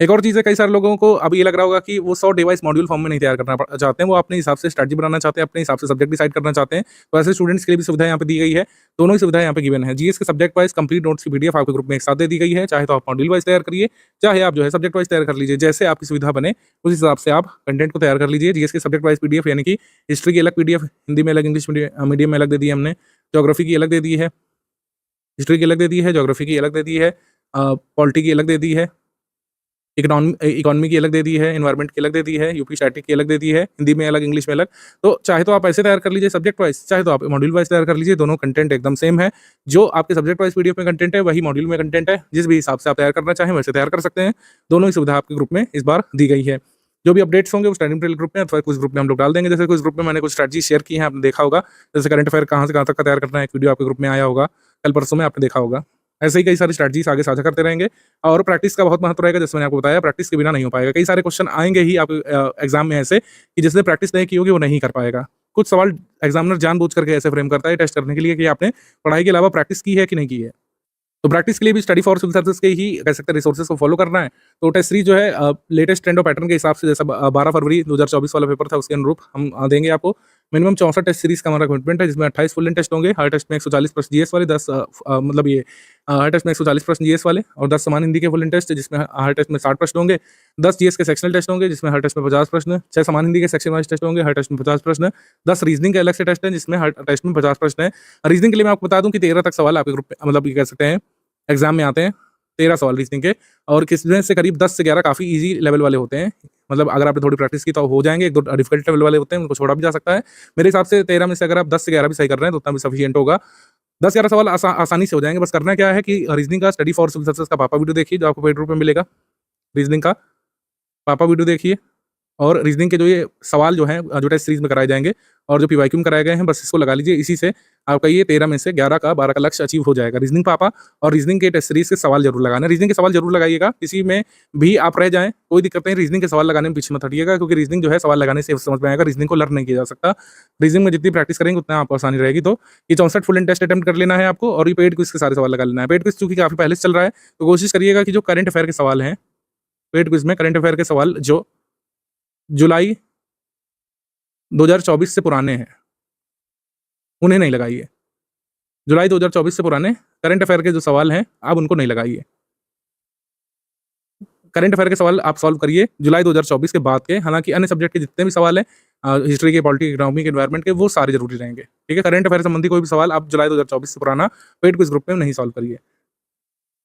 एक और चीज़ है, कई सारे लोगों को अब ये लग रहा होगा कि वो 100 डिवाइस मॉड्यूल फॉर्म में नहीं तैयार करना चाहते हैं, वो अपने हिसाब से स्ट्रैटेजी बनाना चाहते हैं, अपने हिसाब से सब्जेक्ट डिसाइड करना चाहते हैं। तो ऐसे स्टूडेंट्स के लिए भी सुविधा यहाँ पे दी गई है। दोनों ही सुविधाएं यहाँ पे गिवन है। जीएस के सब्जेक्ट वाइज कंप्लीट नोट्स की पीडीएफ आपके ग्रुप में एक साथ दे दी गई है। चाहे तो आप मॉड्यूल वाइज तैयार करिए, चाहे आप जो है सब्जेक्ट वाइज तैयार कर लीजिए, जैसे आपकी सुविधा बने उस हिसाब से आप कंटेंट को तैयार कर लीजिए। जीएस के सब्जेक्ट वाइज पीडीएफ यानी कि हिस्ट्री की अलग पीडीएफ, हिंदी में अलग, इंग्लिश मीडियम में अलग दे दी है हमने, ज्योग्राफी की अलग दे दी है, हिस्ट्री की अलग दे दी है, ज्योग्राफी की अलग दे दी है, पॉलिटी की अलग दे दी है, इकोनॉमी की अलग दे दी है, एनवायरनमेंट की अलग दे दी है, यूपी स्टैटिक की अलग दे दी है, हिंदी में अलग, इंग्लिश में अलग। तो चाहे तो आप ऐसे तैयार कर लीजिए सब्जेक्ट वाइज, चाहे तो आप मॉड्यूल वाइज तैयार कर लीजिए, दोनों कंटेंट एकदम सेम है। जो आपके सब्जेक्ट वाइज पीडीएफ में कंटेंट है वही मॉड्यूल में कंटेंट है। जिस भी हिसाब से आप तैयार करना चाहें वैसे तैयार कर सकते हैं। दोनों ही सुविधा आपके ग्रुप में इस बार दी गई है। जो भी अपडेट्स होंगे वो स्टडी मटेरियल ग्रुप में अथवा कुछ ग्रुप में हम लोग डाल देंगे। जैसे कुछ ग्रुप में मैंने कुछ स्ट्रैटेजी शेयर की है, आपने देखा होगा, जैसे करंट अफेयर कहाँ से कहाँ तक का तैयार करना है, एक वीडियो आपके ग्रुप में आया होगा, कल परसों में आपने देखा होगा। ऐसे ही कई सारी स्ट्रैटेजीज आगे साझा करते रहेंगे और प्रैक्टिस का बहुत महत्व रहेगा। जैसे मैंने आपको बताया, प्रैक्टिस के बिना नहीं हो पाएगा। कई सारे क्वेश्चन आएंगे ही आप एग्जाम में ऐसे कि जिसने प्रैक्टिस नहीं की होगी वो नहीं कर पाएगा। कुछ सवाल एग्जामिनर जानबूझ करके ऐसे फ्रेम करता है टेस्ट करने के लिए कि आपने पढ़ाई के अलावा प्रैक्टिस की है कि नहीं की है। तो प्रैक्टिस के लिए भी स्टडी फॉर सिविल सर्विसेज के ही कह सकते हैं रिसोर्सेज को फॉलो करना है। तो टेस्ट सीरीज जो है लेटेस्ट ट्रेंड और पैटर्न के हिसाब से, जैसा 12 फरवरी 2024 वाला पेपर था उसके अनुरूप हम देंगे आपको। मिनिमम 64 टेस्ट सीरीज का हमारा कमिटमेंट है, जिसमें 28 फुल लेंथ टेस्ट होंगे। हर टेस्ट में 140 प्रश्न जीएस वाले, 10 मतलब ये हर टेस्ट में 140 प्रश्न जीएस वाले, और 10 समान हिंदी के फुल लेंथ टेस्ट, जिसमें हर टेस्ट में 60 प्रश्न होंगे। 10 जीएस के सेक्शनल टेस्ट होंगे, जिसमें हर टेस्ट में 50 प्रश्न। 6 समान हिंदी के सेक्शन वाइज टेस्ट होंगे, हर टेस्ट में 50 प्रश्न। 10 रीजनिंग के अलग से टेस्ट हैं, जिसमें हर टेस्ट में 50 प्रश्न है। रीजनिंग के लिए मैं आपको बता दूं कि 13 तक सवाल आपके ग्रुप में, मतलब ये कह सकते हैं एग्जाम में आते हैं। 13 सवाल रीजनिंग के, और किसमें से करीब 10 से 11 काफ़ी इजी लेवल वाले होते हैं। मतलब अगर आपने थोड़ी प्रैक्टिस की तो हो जाएंगे। 1-2 डिफिकल्ट लेवल वाले होते हैं, उनको छोड़ा भी जा सकता है। मेरे हिसाब से 13 में से अगर आप 10 से 11 भी सही कर रहे हैं तो उतना भी सफिशिएंट होगा। 10-11 सवाल आसानी से हो जाएंगे। बस करना क्या है कि रीजनिंग का स्टडी फॉर सिविल सर्विसेज का पापा वीडियो देखिए, जो आपको पेड रूप में मिलेगा। रीजनिंग का पापा वीडियो देखिए, और रीजनिंग के जो ये सवाल जो हैं जो टेस्ट सीरीज में कराए जाएंगे और जो पीवाईक्यू में कराए गए हैं, बस इसको लगा लीजिए। इसी से आपका ये 13 में से 11 का 12 का लक्ष्य अचीव हो जाएगा। रीजनिंग पापा और रीजनिंग के टेस्ट सीरीज के सवाल जरूर लगाना। रीजनिंग के सवाल जरूर लगाइएगा, किसी में भी आप रह जाएं कोई दिक्कत नहीं, रीजनिंग के सवाल लगाने में पीछे मत हटिएगा, क्योंकि रीजनिंग जो है सवाल लगाने से समझ में आएगा। रीजनिंग को लर्न नहीं किया जा सकता। रीजनिंग में जितनी प्रैक्टिस करेंगे उतना आपको आसानी रहेगी। तो ये 64 फुल एंड टेस्ट अटेम्प्ट कर लेना है आपको, और ये पेड क्विज के सारे सवाल लगा लेना है। पेड क्विज चूंकि काफी पहले से चल रहा है, तो कोशिश करिएगा कि जो करंट अफेयर के सवाल हैं, पेड क्विज में करंट अफेयर के सवाल जो जुलाई 2024 से पुराने हैं उन्हें नहीं लगाइए। जुलाई 2024 से पुराने करंट अफेयर के जो सवाल हैं आप उनको नहीं लगाइए। करंट अफेयर के सवाल आप सॉल्व करिए जुलाई 2024 के बाद के। हालांकि अन्य सब्जेक्ट के जितने भी सवाल हैं, हिस्ट्री के, पॉलिटी, इकोनॉमी के, एनवायरनमेंट के, वो सारे जरूरी रहेंगे। ठीक है, करंट अफेयर संबंधी कोई भी सवाल आप जुलाई 2024 से पुराना पेड क्विज ग्रुप में नहीं सॉल्व करिए।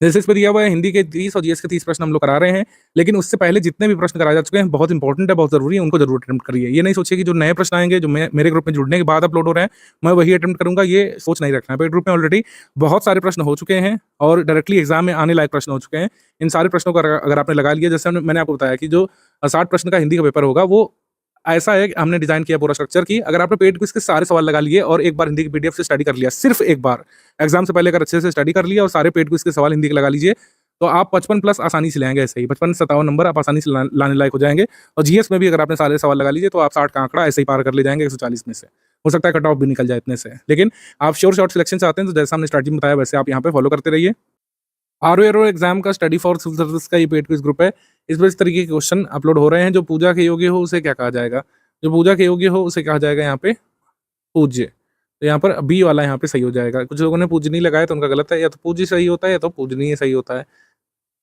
जैसे इस पर दिया हुआ है हिंदी के 30 और जीएस के 30 प्रश्न हम लोग करा रहे हैं, लेकिन उससे पहले जितने भी प्रश्न कराए जा चुके हैं बहुत इंपॉर्टेंट है, बहुत जरूरी है, उनको जरूर अटेम्प्ट करिए। ये नहीं सोचिए कि जो नए प्रश्न आएंगे जो मेरे ग्रुप में जुड़ने के बाद अपलोड हो रहे हैं मैं वही अटेम्प्ट करूंगा, ये सोच नहीं रखना है। पेड ग्रुप में ऑलरेडी बहुत सारे प्रश्न हो चुके हैं और डायरेक्टली एग्जाम में आने लायक प्रश्न हो चुके हैं। इन सारे प्रश्नों का अगर आपने लगा लिया, जैसे मैंने आपको बताया कि जो 60 प्रश्न का हिंदी का पेपर होगा वो ऐसा है कि हमने डिजाइन किया पूरा स्ट्रक्चर की, अगर आपने पेड क्विज के सारे सवाल लगा लिए और एक बार हिंदी की पीडीएफ से स्टडी कर लिया, सिर्फ एक बार एग्जाम से पहले अगर अच्छे से स्टडी कर लिया और सारे पेड क्विज के सवाल हिंदी के लगा लीजिए, तो आप 55 प्लस आसानी से लाएंगे। ऐसे ही 55-57 नंबर आप आसानी से लाने लायक हो जाएंगे। और जीएस में भी अगर आपने सारे सवाल लगा लीजिए तो आप 60 का आंकड़ा ऐसे ही पार कर ले जाएंगे 140 में से। हो सकता है कट ऑफ भी निकल जाए इतने से, लेकिन आप श्योर शॉर्ट सिलेक्शन चाहते हैं तो जैसा हमने स्ट्रैटेजी बताया वैसे आप यहाँ पे फॉलो करते रहिए। आरओ एग्जाम का स्टडी फॉर सिविल सर्विस का ये पेड क्विज ग्रुप है। इस पर इस तरीके के क्वेश्चन अपलोड हो रहे हैं। जो पूजा के योग्य हो उसे क्या कहा जाएगा? जो पूजा के योग्य हो उसे कहा जाएगा यहाँ पे पूज्य। तो यहाँ पर बी वाला यहाँ पे सही हो जाएगा। कुछ लोगों ने पूजनीय लगाया तो उनका गलत है, या तो पूज्य सही होता है या तो पूजनीय सही होता है।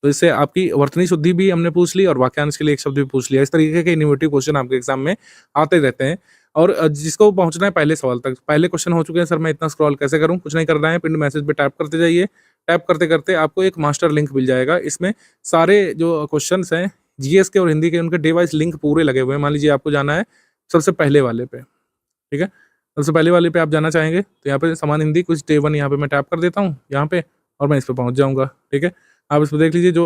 तो इससे आपकी वर्तनी शुद्धि भी हमने पूछ ली और वाक्यांश के लिए एक शब्द भी पूछ लिया। इस तरीके के इनोवेटिव क्वेश्चन आपके एग्जाम में आते रहते हैं। और जिसको पहुंचना है पहले सवाल तक, पहले क्वेश्चन हो चुके हैं, सर मैं इतना स्क्रॉल कैसे करूं? कुछ नहीं करना है, पिन मैसेज पे टैप करते जाइए। टैप करते करते आपको एक मास्टर लिंक मिल जाएगा। इसमें सारे जो क्वेश्चन हैं जीएस के और हिंदी के, उनके डे वाइज लिंक पूरे लगे हुए हैं। मान लीजिए आपको जाना है सबसे पहले वाले पे, ठीक है? सबसे पहले वाले पे आप जाना चाहेंगे तो यहाँ पे समान हिंदी कुछ डे 1 यहाँ पे मैं टैप कर देता हूँ यहाँ पे और मैं इस पे पहुँच जाऊँगा, ठीक है? आप इसमें देख लीजिए जो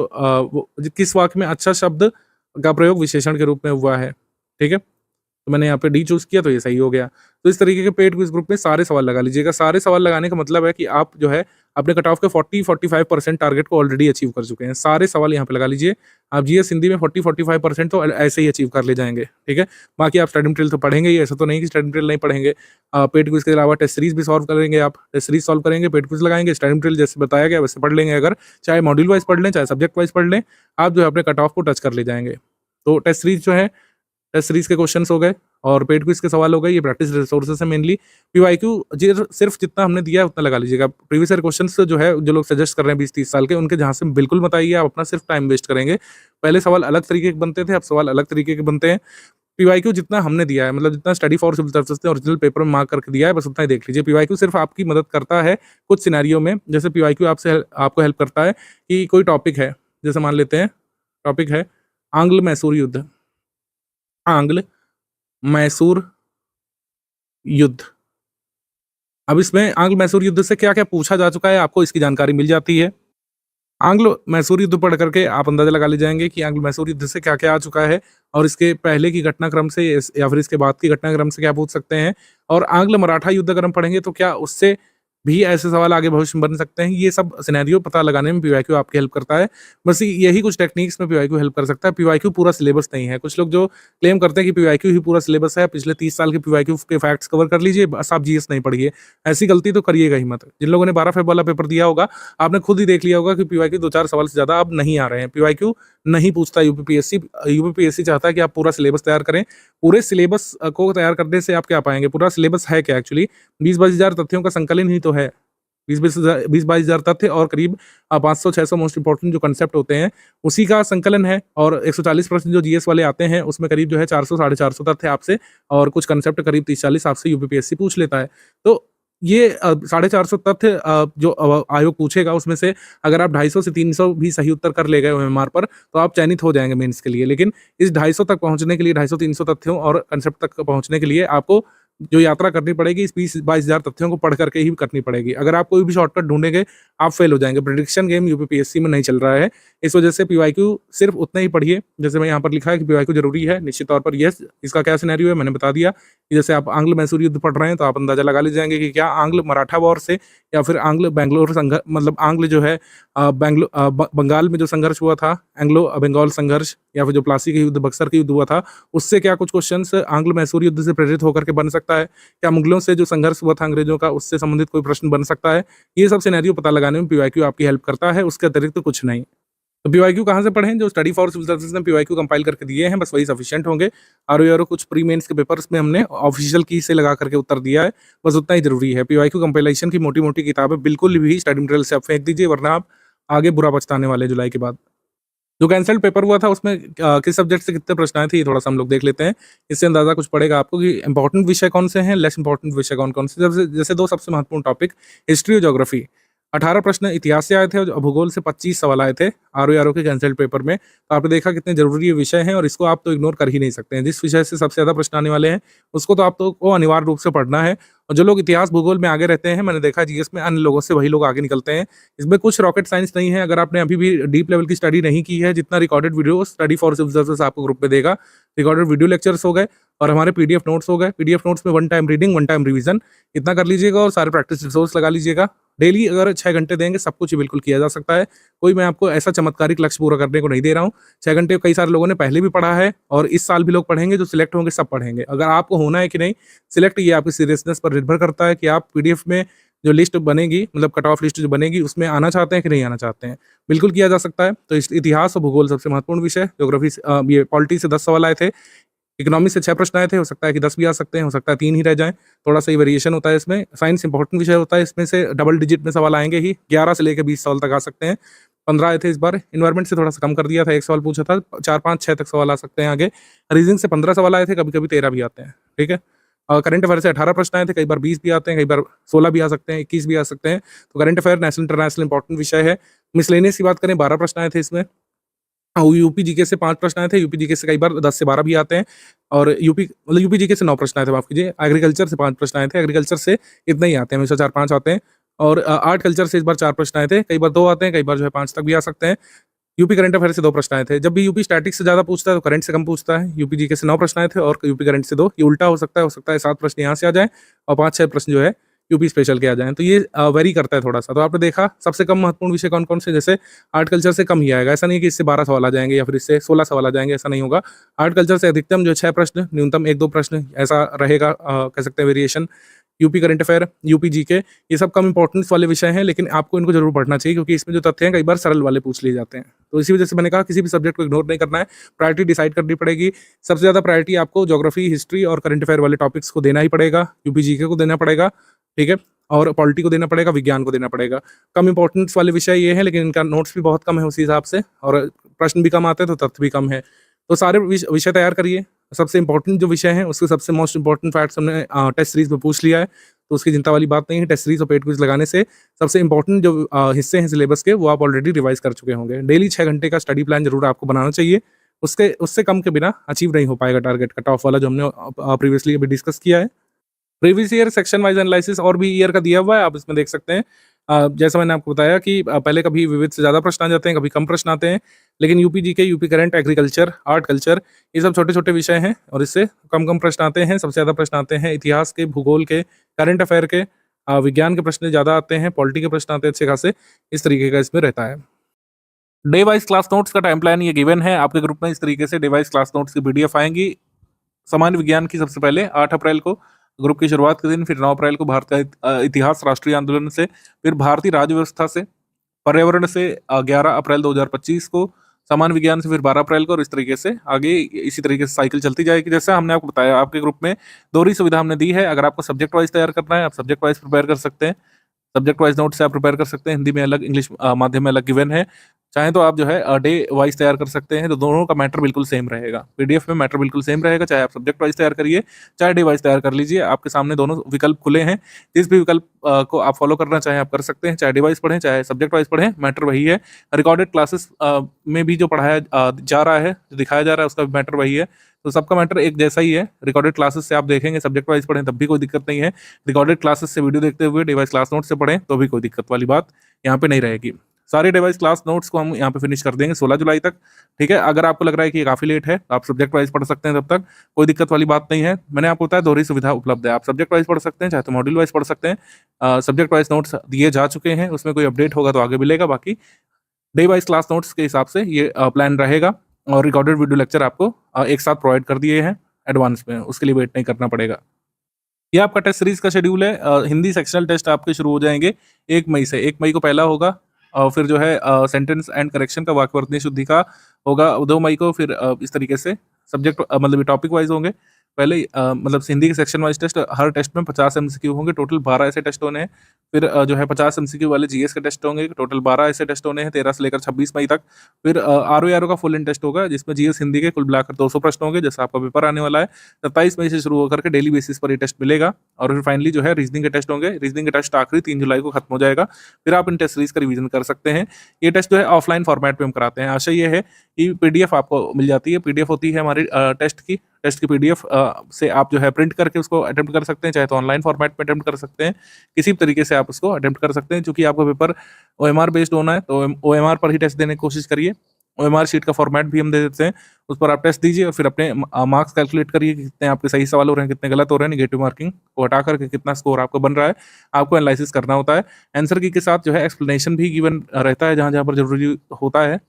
वो किस वाक्य में अच्छा शब्द का प्रयोग विशेषण के रूप में हुआ है, ठीक है? तो मैंने यहाँ पे डी चूज़ किया तो ये सही हो गया। तो इस तरीके के पेड क्विज़ ग्रुप में सारे सवाल लगा लीजिएगा। सारे सवाल लगाने का मतलब है कि आप जो है अपने कट ऑफ के 40-45% टारगेट को ऑलरेडी अचीव कर चुके हैं। सारे सवाल यहाँ पे लगा लीजिए। आप जीएस हिंदी में 40-45% तो ऐसे ही अचीव कर ले जाएँगे, ठीक है? बाकी आप स्टडी मटेरियल तो पढ़ेंगे ही, ऐसा तो नहीं कि स्टडी मटेरियल नहीं पढ़ेंगे। पेड क्विज़ के अलावा टेस्ट सीरीज़ भी सॉल्व करेंगे आप। टेस्ट सीरीज़ सॉल्व करेंगे, पेड क्विज़ लगाएँगे, स्टडी मटेरियल जैसे बताया गया वैसे पढ़ लेंगे अगर, चाहे मॉड्यूल वाइज़ पढ़ लें, चाहे सब्जेक्ट वाइज़ पढ़ लें, आप जो है अपने कट ऑफ को टच कर ले जाएँगे। तो टेस्ट सीरीज़ जो है टेस्ट सीरीज के क्वेश्चंस हो गए और पेड क्विज के सवाल हो गए, ये प्रैक्टिस रिसोर्सेज है मेनली। पीवाईक्यू सिर्फ जितना हमने दिया है उतना लगा लीजिएगा। प्रीवियस ईयर क्वेश्चंस जो है जो लोग सजेस्ट कर रहे हैं 20-30 साल के, उनके जहाँ से बिल्कुल मत आइए, आप अपना सिर्फ टाइम वेस्ट करेंगे। पहले सवाल अलग तरीके के बनते थे, अब सवाल अलग तरीके के बनते हैं। पीवाईक्यू जितना हमने दिया है, मतलब जितना स्टडी फॉर सिविल सर्विसेज ने ओरिजिनल पेपर में मार्क करके दिया है, बस उतना ही देख लीजिए। पीवाईक्यू सिर्फ आपकी मदद करता है कुछ सिनेरियो में। जैसे पीवाईक्यू आपको हेल्प करता है कि कोई टॉपिक है, जैसे मान लेते हैं टॉपिक है आंग्ल मैसूर युद्ध। आंग्ल मैसूर युद्ध। अब इसमें आंग्ल मैसूर युद्ध से क्या-क्या पूछा जा चुका है, आपको इसकी जानकारी मिल जाती है। आंग्ल मैसूर युद्ध पढ़ करके आप अंदाजा लगा ले जाएँगे कि आंग्ल मैसूर युद्ध से क्या-क्या आ चुका है और इसके पहले की घटनाक्रम से या फिर इसके बाद की घटनाक्रम से क्या पूछ सकते हैं। और आंग्ल मराठा युद्ध अगर हम पढ़ेंगे तो क्या उससे भी ऐसे सवाल आगे भविष्य में बन सकते हैं। ये सब सिनेरियो पता लगाने में पीवाईक्यू आपकी हेल्प करता है। बस यही कुछ टेक्निक्स में पीवाईक्यू हेल्प कर सकता है। पीवाईक्यू पूरा सिलेबस नहीं है। कुछ लोग जो क्लेम करते हैं कि पीवाईक्यू ही पूरा सिलेबस है, पिछले 30 साल के पीवाईक्यू के फैक्ट्स कवर कर लीजिए, बस आप जीएस नहीं पढ़िए। ऐसी गलती तो करिएगा ही मत। जिन लोगों ने 12 फेब वाला पेपर दिया होगा, आपने खुद ही देख लिया होगा कि पीवाईक्यू 2-4 सवाल से ज़्यादा अब नहीं आ रहे हैं। पीवाईक्यू नहीं पूछता यूपीपीएससी। यूपीपीएससी चाहता है कि आप पूरा सिलेबस तैयार करें। पूरे सिलेबस को तैयार करने से आप क्या पाएँगे? पूरा सिलेबस है क्या एक्चुअली? 20-22 हज़ार तथ्यों का संकलन ही तो है। 20-22 हज़ार तथ्य और करीब 500-600 मोस्ट इंपोर्टेंट जो कंसेप्ट होते हैं, उसी का संकलन है। और 140 प्रश्न जो जीएस वाले आते हैं, उसमें करीब जो है 400 साढ़े 400 तथ्य आपसे और कुछ कंसेप्ट करीब 30-40 आपसे यूपीपीएससी पूछ लेता है। तो ये 450 तथ्य जो आयोग पूछेगा, उसमें से अगर आप 250 से 300 भी सही उत्तर कर ले गए ओएमआर पर, तो आप चयनित हो जाएँगे मेंस के लिए। लेकिन इस 250 तक पहुँचने के लिए, 250-300 तथ्यों और कंसेप्ट तक पहुँचने के लिए आपको जो यात्रा करनी पड़ेगी, इस 20-22 हज़ार तथ्यों को पढ़ करके ही करनी पड़ेगी। अगर आप कोई भी शॉर्टकट ढूँढेंगे, आप फेल हो जाएँगे। प्रेडिक्शन गेम यूपीपीएससी में नहीं चल रहा है। इस वजह से पीवाईक्यू सिर्फ उतना ही पढ़िए, जैसे मैं यहाँ पर लिखा है कि पीवाईक्यू ज़रूरी है, निश्चित तौर पर येस। इसका क्या सिनेरियो है मैंने बता दिया कि जैसे आप आंग्ल मैसूर युद्ध पढ़ रहे हैं, तो आप अंदाज़ा लगा ले जाएँगे कि क्या आंग्ल मराठा वॉर से या फिर आंग्ल बैंगलोर मतलब आंग्ल जो है बंगाल में जो संघर्ष हुआ था, एंग्लो बंगाल संघर्ष, या फिर जो प्लासी का युद्ध, बक्सर का युद्ध हुआ था, उससे क्या कुछ क्वेश्चंस आंग्ल मैसूर युद्ध से प्रेरित होकर के बन सकता है? क्या मुगलों से जो संघर्ष हुआ था अंग्रेजों का, उससे संबंधित कोई प्रश्न बन सकता है? ये सब सिनेरियो पता लगाने में पीवाईक्यू आपकी हेल्प करता है, उसके अतिरिक्त तो कुछ नहीं। तो पीवाईक्यू कहाँ से पढ़ें? जो स्टडी फॉर सिविल सर्विसेज ने पीवाईक्यू कंपाइल करके दिए हैं, बस वही सफिशिएंट होंगे। आरओ कुछ प्री मेंस के पेपर्स में हमने ऑफिशियल की से लगा करके उत्तर दिया है, बस उतना ही जरूरी है। पीवाईक्यू कंपाइलेशन की मोटी-मोटी किताबें बिल्कुल भी स्टडी मटेरियल से आप फेंक दीजिए, वरना आप आगे बुरा पछताने वाले जुलाई के बाद। जो कैंसल्ड पेपर हुआ था उसमें किस सब्जेक्ट से कितने प्रश्न आए थे, ये थोड़ा-सा हम लोग देख लेते हैं। इससे अंदाज़ा कुछ पड़ेगा आपको कि इंपॉर्टेंट विषय कौन से हैं, लेस इंपॉर्टेंट विषय कौन-कौन से। जैसे 2 सबसे महत्वपूर्ण टॉपिक हिस्ट्री और ज्योग्राफी। 18 प्रश्न इतिहास से आए थे और भूगोल से 25 सवाल आए थे आरओ के कैंसल्ड पेपर में। तो आपने देखा कितने जरूरी ये विषय हैं और इसको आप तो इग्नोर कर ही नहीं सकते हैं। जिस विषय से सबसे ज़्यादा प्रश्न आने वाले हैं, उसको तो आपको अनिवार्य रूप से पढ़ना है। और जो लोग इतिहास भूगोल में आगे रहते हैं, मैंने देखा जीएस में अन्य लोगों से वही लोग आगे निकलते हैं। इसमें कुछ रॉकेट साइंस नहीं है। अगर आपने अभी भी डीप लेवल की स्टडी नहीं की है, जितना recorded video study for civil services आपको ग्रुप में देगा, रिकॉर्डेड वीडियो लेक्चर्स हो गए और हमारे पीडीएफ नोट्स हो गए। पीडीएफ नोट्स में 1 टाइम रीडिंग, 1 टाइम रिवीजन, इतना कर लीजिएगा और सारे प्रैक्टिस रिसोर्स लगा लीजिएगा। डेली अगर 6 घंटे देंगे, सब कुछ ही बिल्कुल किया जा सकता है। कोई मैं आपको ऐसा चमत्कारिक लक्ष्य पूरा करने को नहीं दे रहा हूँ। 6 घंटे कई सारे लोगों ने पहले भी पढ़ा है और इस साल भी लोग पढ़ेंगे, जो सिलेक्ट होंगे सब पढ़ेंगे। अगर आपको होना है कि नहीं सिलेक्ट, ये आपकी सीरियसनेस पर निर्भर करता है कि आप पीडीएफ में जो लिस्ट बनेगी, मतलब कट ऑफ लिस्ट जो बनेगी, उसमें आना चाहते हैं कि नहीं आना चाहते हैं। बिल्कुल किया जा सकता है। तो इतिहास और भूगोल सबसे महत्वपूर्ण विषय। ज्योग्राफी ये पॉलिटी से 10 सवाल आए थे। इकोनॉमी से 6 प्रश्न आए थे, हो सकता है कि 10 भी आ सकते हैं, हो सकता है 3 ही रह जाएँ, थोड़ा-सा ही वेरिएशन होता है इसमें। साइंस इंपॉर्टेंट विषय होता है, इसमें से डबल डिजिट में सवाल आएँगे ही, 11 से लेके 20 सवाल तक आ सकते हैं। 15 आए थे इस बार। एनवायरनमेंट से थोड़ा-सा कम कर दिया था, 1 सवाल पूछा था, 4, 5, 6 तक सवाल आ सकते हैं आगे। रीजनिंग से 15 सवाल आए थे, कभी-कभी 13 भी आते हैं, ठीक है? करंट अफेयर से 18 प्रश्न आए थे, कई बार 20 भी आते हैं, कई बार 16 भी आ सकते हैं, 21 भी आ सकते हैं। तो current affair national international important विषय है। मिसलेनियस की बात करें, 12 प्रश्न आए थे इसमें। यूपी जीके से 5 प्रश्न आए थे, यूपी जीके से कई बार 10 से 12 भी आते हैं, और यूपी जीके से 9 प्रश्न आए थे, माफ कीजिए। एग्रीकल्चर से 5 प्रश्न आए थे, एग्रीकल्चर से इतना ही आते हैं, हमेशा 4-5 आते हैं। और आर्ट कल्चर से इस बार 4 प्रश्न आए थे, कई बार 2 आते हैं, कई बार जो है 5 तक भी आ सकते हैं। यूपी करंट अफेयर से 2 प्रश्न आए थे। जब भी यूपी स्टैटिक्स से ज़्यादा पूछता है तो करंट से कम पूछता है। यूपी जीके से 9 प्रश्न आए थे और यूपी करंट से 2। ये उल्टा हो सकता है 7 प्रश्न यहाँ से आ जाएँ और 5-6 प्रश्न जो है यूपी स्पेशल के आ जाएँ। तो ये वेरी करता है थोड़ा-सा। तो आपने देखा सबसे कम महत्वपूर्ण विषय कौन-कौन से, जैसे आर्ट कल्चर से कम ही आएगा। ऐसा नहीं है कि इससे 12 सवाल आ जाएँगे या फिर इससे 16 सवाल आ जाएँगे, ऐसा नहीं होगा। आर्ट कल्चर से अधिकतम जो 6 प्रश्न, न्यूनतम 1-2 प्रश्न, ऐसा रहेगा, कह सकते हैं variation. UP current affair, UP GK, ये सब कम इंपॉर्टेंस वाले विषय हैं, लेकिन आपको इनको जरूर पढ़ना चाहिए क्योंकि इसमें जो तथ्य हैं कई बार सरल वाले पूछ लिए जाते हैं। तो इसी वजह से मैंने कहा किसी भी सब्जेक्ट को इग्नोर नहीं करना है, प्रायोरिटी डिसाइड करनी पड़ेगी। सबसे ज़्यादा प्रायोरिटी आपको ज्योग्राफी, हिस्ट्री और करंट अफेयर वाले टॉपिक्स को देना ही पड़ेगा। यूपी जीके को देना पड़ेगा, ठीक है, और पॉलिटी को देना पड़ेगा, विज्ञान को देना पड़ेगा। कम इंपॉर्टेंस वाले विषय ये हैं, लेकिन इनका नोट्स भी बहुत कम है उसी हिसाब से, और प्रश्न भी कम आते हैं तो तथ्य भी कम है। तो सारे विषय तैयार करिए। सबसे इंपॉर्टेंट जो विषय हैं उसके सबसे मोस्ट इंपॉर्टेंट फैक्ट्स हमने टेस्ट सीरीज में पूछ लिया है, तो उसकी चिंता वाली बात नहीं है। टेस्ट सीरीज और पेड क्विज लगाने से सबसे इंपॉर्टेंट जो हिस्से हैं सिलेबस के, वो आप ऑलरेडी रिवाइज कर चुके होंगे। डेली 6 घंटे का स्टडी प्लान जरूर आपको बनाना चाहिए। उससे कम के बिना अचीव नहीं हो पाएगा टारगेट कट ऑफ वाला जो हमने प्रीवियसली अभी डिस्कस किया है। Previous year section wise analysis और भी ईयर का दिया हुआ है, आप इसमें देख सकते हैं। जैसा मैंने आपको बताया कि पहले कभी विविध से ज़्यादा प्रश्न आ जाते हैं, कभी कम प्रश्न आते हैं, लेकिन UP GK, UP current, agriculture, art culture, ये सब छोटे-छोटे विषय हैं और इससे कम-कम प्रश्न आते हैं। सबसे ज़्यादा प्रश्न आते हैं इतिहास के, भूगोल के, करंट अफेयर के, विज्ञान के प्रश्न ज़्यादा आते हैं, पॉलिटी के प्रश्न आते हैं अच्छे खासे। इस तरीके का इसमें रहता है। डे वाइज क्लास नोट्स का टाइम प्लान ये गिवन है आपके ग्रुप में। इस तरीके से डे वाइज क्लास नोट्स की पीडीएफ आएंगी। सामान्य विज्ञान की सबसे पहले 8 अप्रैल को ग्रुप की शुरुआत के दिन, फिर 9 अप्रैल को भारत का इतिहास, राष्ट्रीय आंदोलन से, फिर भारतीय राज्य व्यवस्था से, पर्यावरण से 11 अप्रैल 2025 को, सामान्य विज्ञान से फिर 12 अप्रैल को, और इस तरीके से आगे इसी तरीके से साइकिल चलती जाएगी। जैसे हमने आपको बताया, आपके ग्रुप में दोहरी सुविधा हमने दी है। अगर आपको सब्जेक्ट वाइज तैयार करना है, आप सब्जेक्ट वाइज प्रिपेयर कर सकते हैं। सब्जेक्ट वाइज नोट से आप प्रिपेयर कर सकते हैं। हिंदी में अलग, इंग्लिश माध्यम में अलग गिवन है। चाहे तो आप जो है डे वाइज तैयार कर सकते हैं, तो दोनों का मैटर बिल्कुल सेम रहेगा। पीडीएफ में मैटर बिल्कुल सेम रहेगा, चाहे आप सब्जेक्ट वाइज तैयार करिए, चाहे डे वाइज तैयार कर लीजिए। आपके सामने दोनों विकल्प खुले हैं। जिस भी विकल्प को आप फॉलो करना चाहें आप कर सकते हैं, चाहे डे वाइज पढ़ें, चाहे सब्जेक्ट वाइज पढ़ें, मैटर वही है। रिकॉर्डेड क्लासेस में भी जो पढ़ाया जा रहा है, जो दिखाया जा रहा है, उसका भी मैटर वही है। तो सबका मैटर एक जैसा ही है। रिकॉर्डेड क्लासेस से आप देखेंगे, सब्जेक्ट वाइज पढ़ें तब भी कोई दिक्कत नहीं है। रिकॉर्डेड क्लासेस से वीडियो देखते हुए डे वाइज क्लास नोट से पढ़ें तो भी कोई दिक्कत वाली बात यहाँ पे नहीं रहेगी। सारे डे वाइज क्लास नोट्स को हम यहाँ पे फिनिश कर देंगे 16 जुलाई तक, ठीक है। अगर आपको लग रहा है कि ये काफी लेट है, तो आप सब्जेक्ट वाइज पढ़ सकते हैं, तब तक कोई दिक्कत वाली बात नहीं है। मैंने आपको बताया दोहरी सुविधा उपलब्ध है। आप सब्जेक्ट वाइज पढ़ सकते हैं, चाहे तो मॉड्यूल वाइज पढ़ सकते हैं। सब्जेक्ट वाइज नोट्स दिए जा चुके हैं, उसमें कोई अपडेट होगा तो आगे मिलेगा। बाकी डे वाइज क्लास नोट्स के हिसाब से ये प्लान रहेगा, और रिकॉर्डेड वीडियो लेक्चर आपको एक साथ प्रोवाइड कर दिए हैं एडवांस में, उसके लिए वेट नहीं करना पड़ेगा। ये आपका टेस्ट सीरीज का शेड्यूल है। हिंदी सेक्शनल टेस्ट आपके शुरू हो जाएंगे 1 मई से। 1 मई को पहला होगा, और फिर जो है सेंटेंस एंड करेक्शन का, वाक्यवर्तनी शुद्धि का होगा 2 मई को। फिर इस तरीके से सब्जेक्ट मतलब टॉपिक वाइज होंगे। पहले मतलब हिंदी के सेक्शन वाइज टेस्ट, हर टेस्ट में 50 एमसीक्यू होंगे, टोटल 12 ऐसे टेस्ट होने हैं। फिर जो है 50 एमसीक्यू वाले जीएस के टेस्ट होंगे, टोटल 12 ऐसे टेस्ट होने हैं 13 से लेकर 26 मई तक। फिर आरओ का फुल इन टेस्ट होगा, जिसमें जीएस हिंदी के कुल मिलाकर 200 प्रश्न होंगे, जैसा आपका पेपर आने वाला है। 27 मई से शुरू होकर के डेली बेसिस पर ये टेस्ट मिलेगा। और फिर फाइनली जो है रीजनिंग के टेस्ट होंगे। रीजनिंग के टेस्ट आखिरी 3 जुलाई को खत्म हो जाएगा। फिर आप इन टेस्ट सीरीज का रिवीजन कर सकते हैं। ये टेस्ट जो है ऑफलाइन फॉर्मेट में हम कराते हैं। आशा ये है कि पीडीएफ आपको मिल जाती है। पीडीएफ होती है हमारी टेस्ट की पीडीएफ से आप जो है प्रिंट करके उसको अटेम्प्ट कर सकते हैं, चाहे तो ऑनलाइन फॉर्मेट में अटेम्प्ट कर सकते हैं, किसी भी तरीके से आप उसको अटेम्प्ट कर सकते हैं। चूंकि आपका पेपर ओएमआर बेस्ड होना है, तो ओएमआर पर ही टेस्ट देने की कोशिश करिए। ओएमआर शीट का फॉर्मेट भी हम दे देते हैं, उस पर आप टेस्ट दीजिए और फिर अपने मार्क्स कैलकुलेट करिए कि कितने आपके सही सवाल हो रहे हैं, कितने गलत हो रहे हैं। नेगेटिव मार्किंग को हटा करके कितना स्कोर आपको बन रहा है, आपको एनालिसिस करना होता है। आंसर की के साथ जो है एक्सप्लेनेशन भी गिवन रहता है, जहाँ जहाँ पर जरूरी होता है।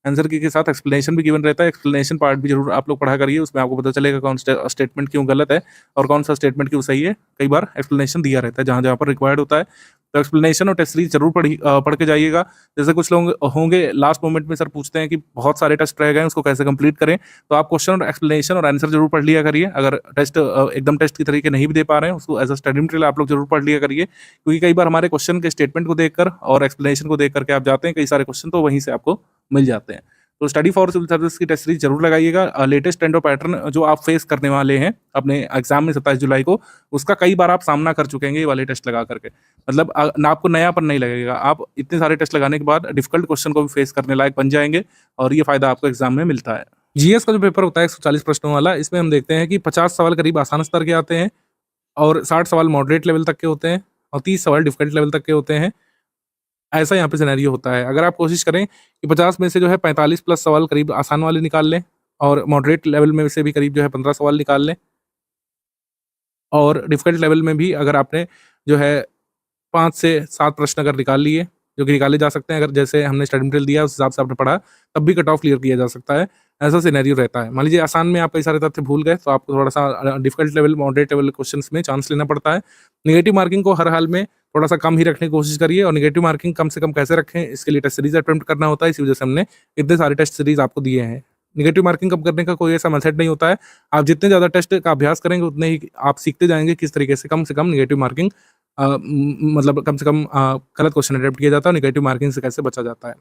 आंसर की के साथ एक्सप्लेनेशन भी गिवन रहता है। एक्सप्लेनेशन पार्ट भी जरूर आप लोग पढ़ा करिए, उसमें आपको पता चलेगा कौन स्टेटमेंट क्यों गलत है और कौन सा स्टेटमेंट क्यों सही है। कई बार एक्सप्लेनेशन दिया रहता है जहाँ जहाँ पर रिक्वायर्ड होता है, तो एक्सप्लेनेशन और टेस्ट सीरीज जरूर पढ़ के जाइएगा। जैसे कुछ लोग होंगे लास्ट मोमेंट में सर पूछते हैं कि बहुत सारे टेस्ट रह गए, उसको कैसे कंप्लीट करें, तो आप क्वेश्चन और एक्सप्लेनेशन और आंसर जरूर पढ़ लिया करिए। अगर टेस्ट एकदम टेस्ट की तरीके नहीं भी दे पा रहे हैं, उसको एज अ स्टडी मटेरियल आप लोग जरूर पढ़ लिया करिए, क्योंकि कई बार हमारे क्वेश्चन के स्टेटमेंट को देखकर और एक्सप्लेनेशन को देख करके आप जाते हैं, कई सारे क्वेश्चन तो वहीं से आपको मिल जाते हैं। तो स्टडी फॉर सिविल सर्विस की टेस्ट सीरीज जरूर लगाइएगा। लेटेस्ट ट्रेंड और पैटर्न जो आप फेस करने वाले हैं अपने एग्जाम में 27 जुलाई को, उसका कई बार आप सामना कर चुके हैं ये वाले टेस्ट लगा करके। मतलब ना आपको नयापन नहीं लगेगा, आप इतने सारे टेस्ट लगाने के बाद डिफिकल्ट क्वेश्चन को भी फेस करने लायक बन जाएंगे और ये फायदा आपको एग्जाम में मिलता है। जीएस का जो पेपर होता है 140 प्रश्नों वाला, इसमें हम देखते हैं कि 50 सवाल करीब आसान स्तर के आते हैं और 60 सवाल मॉडरेट लेवल तक के होते हैं और 30 सवाल डिफिकल्ट लेवल तक के होते हैं। ऐसा यहाँ पे सिनेरियो होता है। अगर आप कोशिश करें कि 50 में से जो है 45 प्लस सवाल करीब आसान वाले निकाल लें और मॉडरेट लेवल में से भी करीब जो है 15 सवाल निकाल लें और डिफिकल्ट लेवल में भी अगर आपने जो है 5 से 7 प्रश्न अगर निकाल लिए, जो कि निकाले जा सकते हैं, अगर जैसे हमने स्टडी मटेरियल दिया उस हिसाब से आपने पढ़ा, तब भी कट ऑफ क्लियर किया जा सकता है। ऐसा सिनेरियो रहता है। मान लीजिए आसान में आप कई सारे तथ्य भूल गए तो आपको थोड़ा सा difficult level moderate level questions में चांस लेना पड़ता है। नेगेटिव मार्किंग को हर हाल में थोड़ा सा कम ही रखने की कोशिश करिए और नेगेटिव मार्किंग कम से कम कैसे रखें, इसके लिए टेस्ट सीरीज अटेम्प्ट करना होता है। इसी वजह से हमने इतने सारे टेस्ट सीरीज आपको दिए हैं। नेगेटिव मार्किंग कम करने का कोई ऐसा मेथड नहीं होता है। आप जितने ज़्यादा टेस्ट का अभ्यास करेंगे उतने ही आप सीखते जाएंगे किस तरीके से कम नेगेटिव मार्किंग मतलब कम से कम गलत क्वेश्चन अटेम्प्ट किया जाता है और नेगेटिव मार्किंग से कैसे बचा जाता है।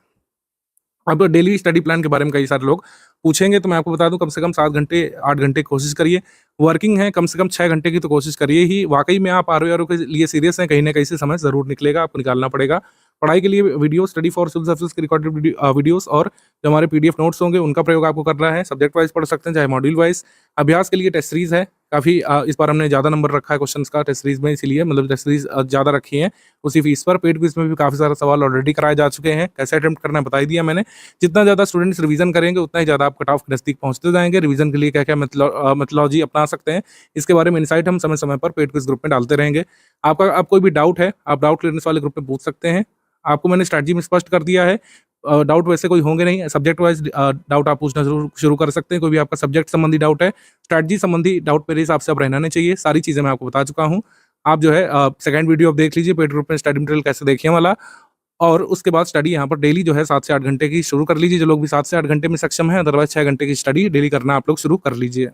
अब डेली स्टडी प्लान के बारे में कई सारे लोग पूछेंगे तो मैं आपको बता दूं, कम से कम 7 घंटे 8 घंटे की कोशिश करिए। वर्किंग है कम से कम 6 घंटे की तो कोशिश करिए ही। वाकई में आप आरओ के लिए सीरियस हैं, कहीं ना कहीं से समय जरूर निकलेगा, आपको निकालना पड़ेगा। पढ़ाई के लिए video study for civil service के रिकॉर्डेड वीडियोस और जो हमारे पीडीएफ नोट्स होंगे उनका प्रयोग आपको करना है। सब्जेक्ट वाइज पढ़ सकते हैं चाहे मॉड्यूल वाइज। अभ्यास के लिए टेस्ट सीरीज है काफ़ी, इस बार हमने ज़्यादा नंबर रखा है क्वेश्चंस का टेस्ट सीरीज में, इसीलिए मतलब टेस्ट सीरीज ज़्यादा रखी है उसी फीस पर। पेड क्विज में भी काफ़ी सारे सवाल ऑलरेडी कराए जा चुके हैं, कैसे अटेम्प्ट करना है बता ही दिया मैंने। जितना ज़्यादा स्टूडेंट्स रिवीजन करेंगे उतना ही ज़्यादा आप कट ऑफ के नज़दीक पहुंचते जाएंगे। रिवीजन के लिए क्या क्या मेथोलॉजी अपना सकते हैं, इसके बारे में इनसाइट हम समय समय पर पेड क्विज ग्रुप में डालते रहेंगे। आप कोई भी डाउट है आप डाउट क्लियरेंस वाले ग्रुप में पूछ सकते हैं। आपको मैंने स्ट्रैटेजी में स्पष्ट कर दिया है। डाउट वैसे कोई होंगे नहीं, सब्जेक्ट वाइज डाउट आप पूछना जरूर शुरू कर सकते हैं। कोई भी आपका सब्जेक्ट संबंधी डाउट है, स्ट्रैटेजी संबंधी डाउट मेरे हिसाब से अब रहना नहीं चाहिए। सारी चीज़ें मैं आपको बता चुका हूँ। आप जो है सेकंड वीडियो आप देख लीजिए पेड ग्रुप में स्टडी मटेरियल कैसे देखिए वाला, और उसके बाद स्टडी यहाँ पर डेली जो है 7 से 8 घंटे की शुरू कर लीजिए। जो लोग भी 7 से 8 घंटे में सक्षम है, अदरवाइज 6 घंटे की स्टडी डेली करना आप लोग शुरू कर लीजिए।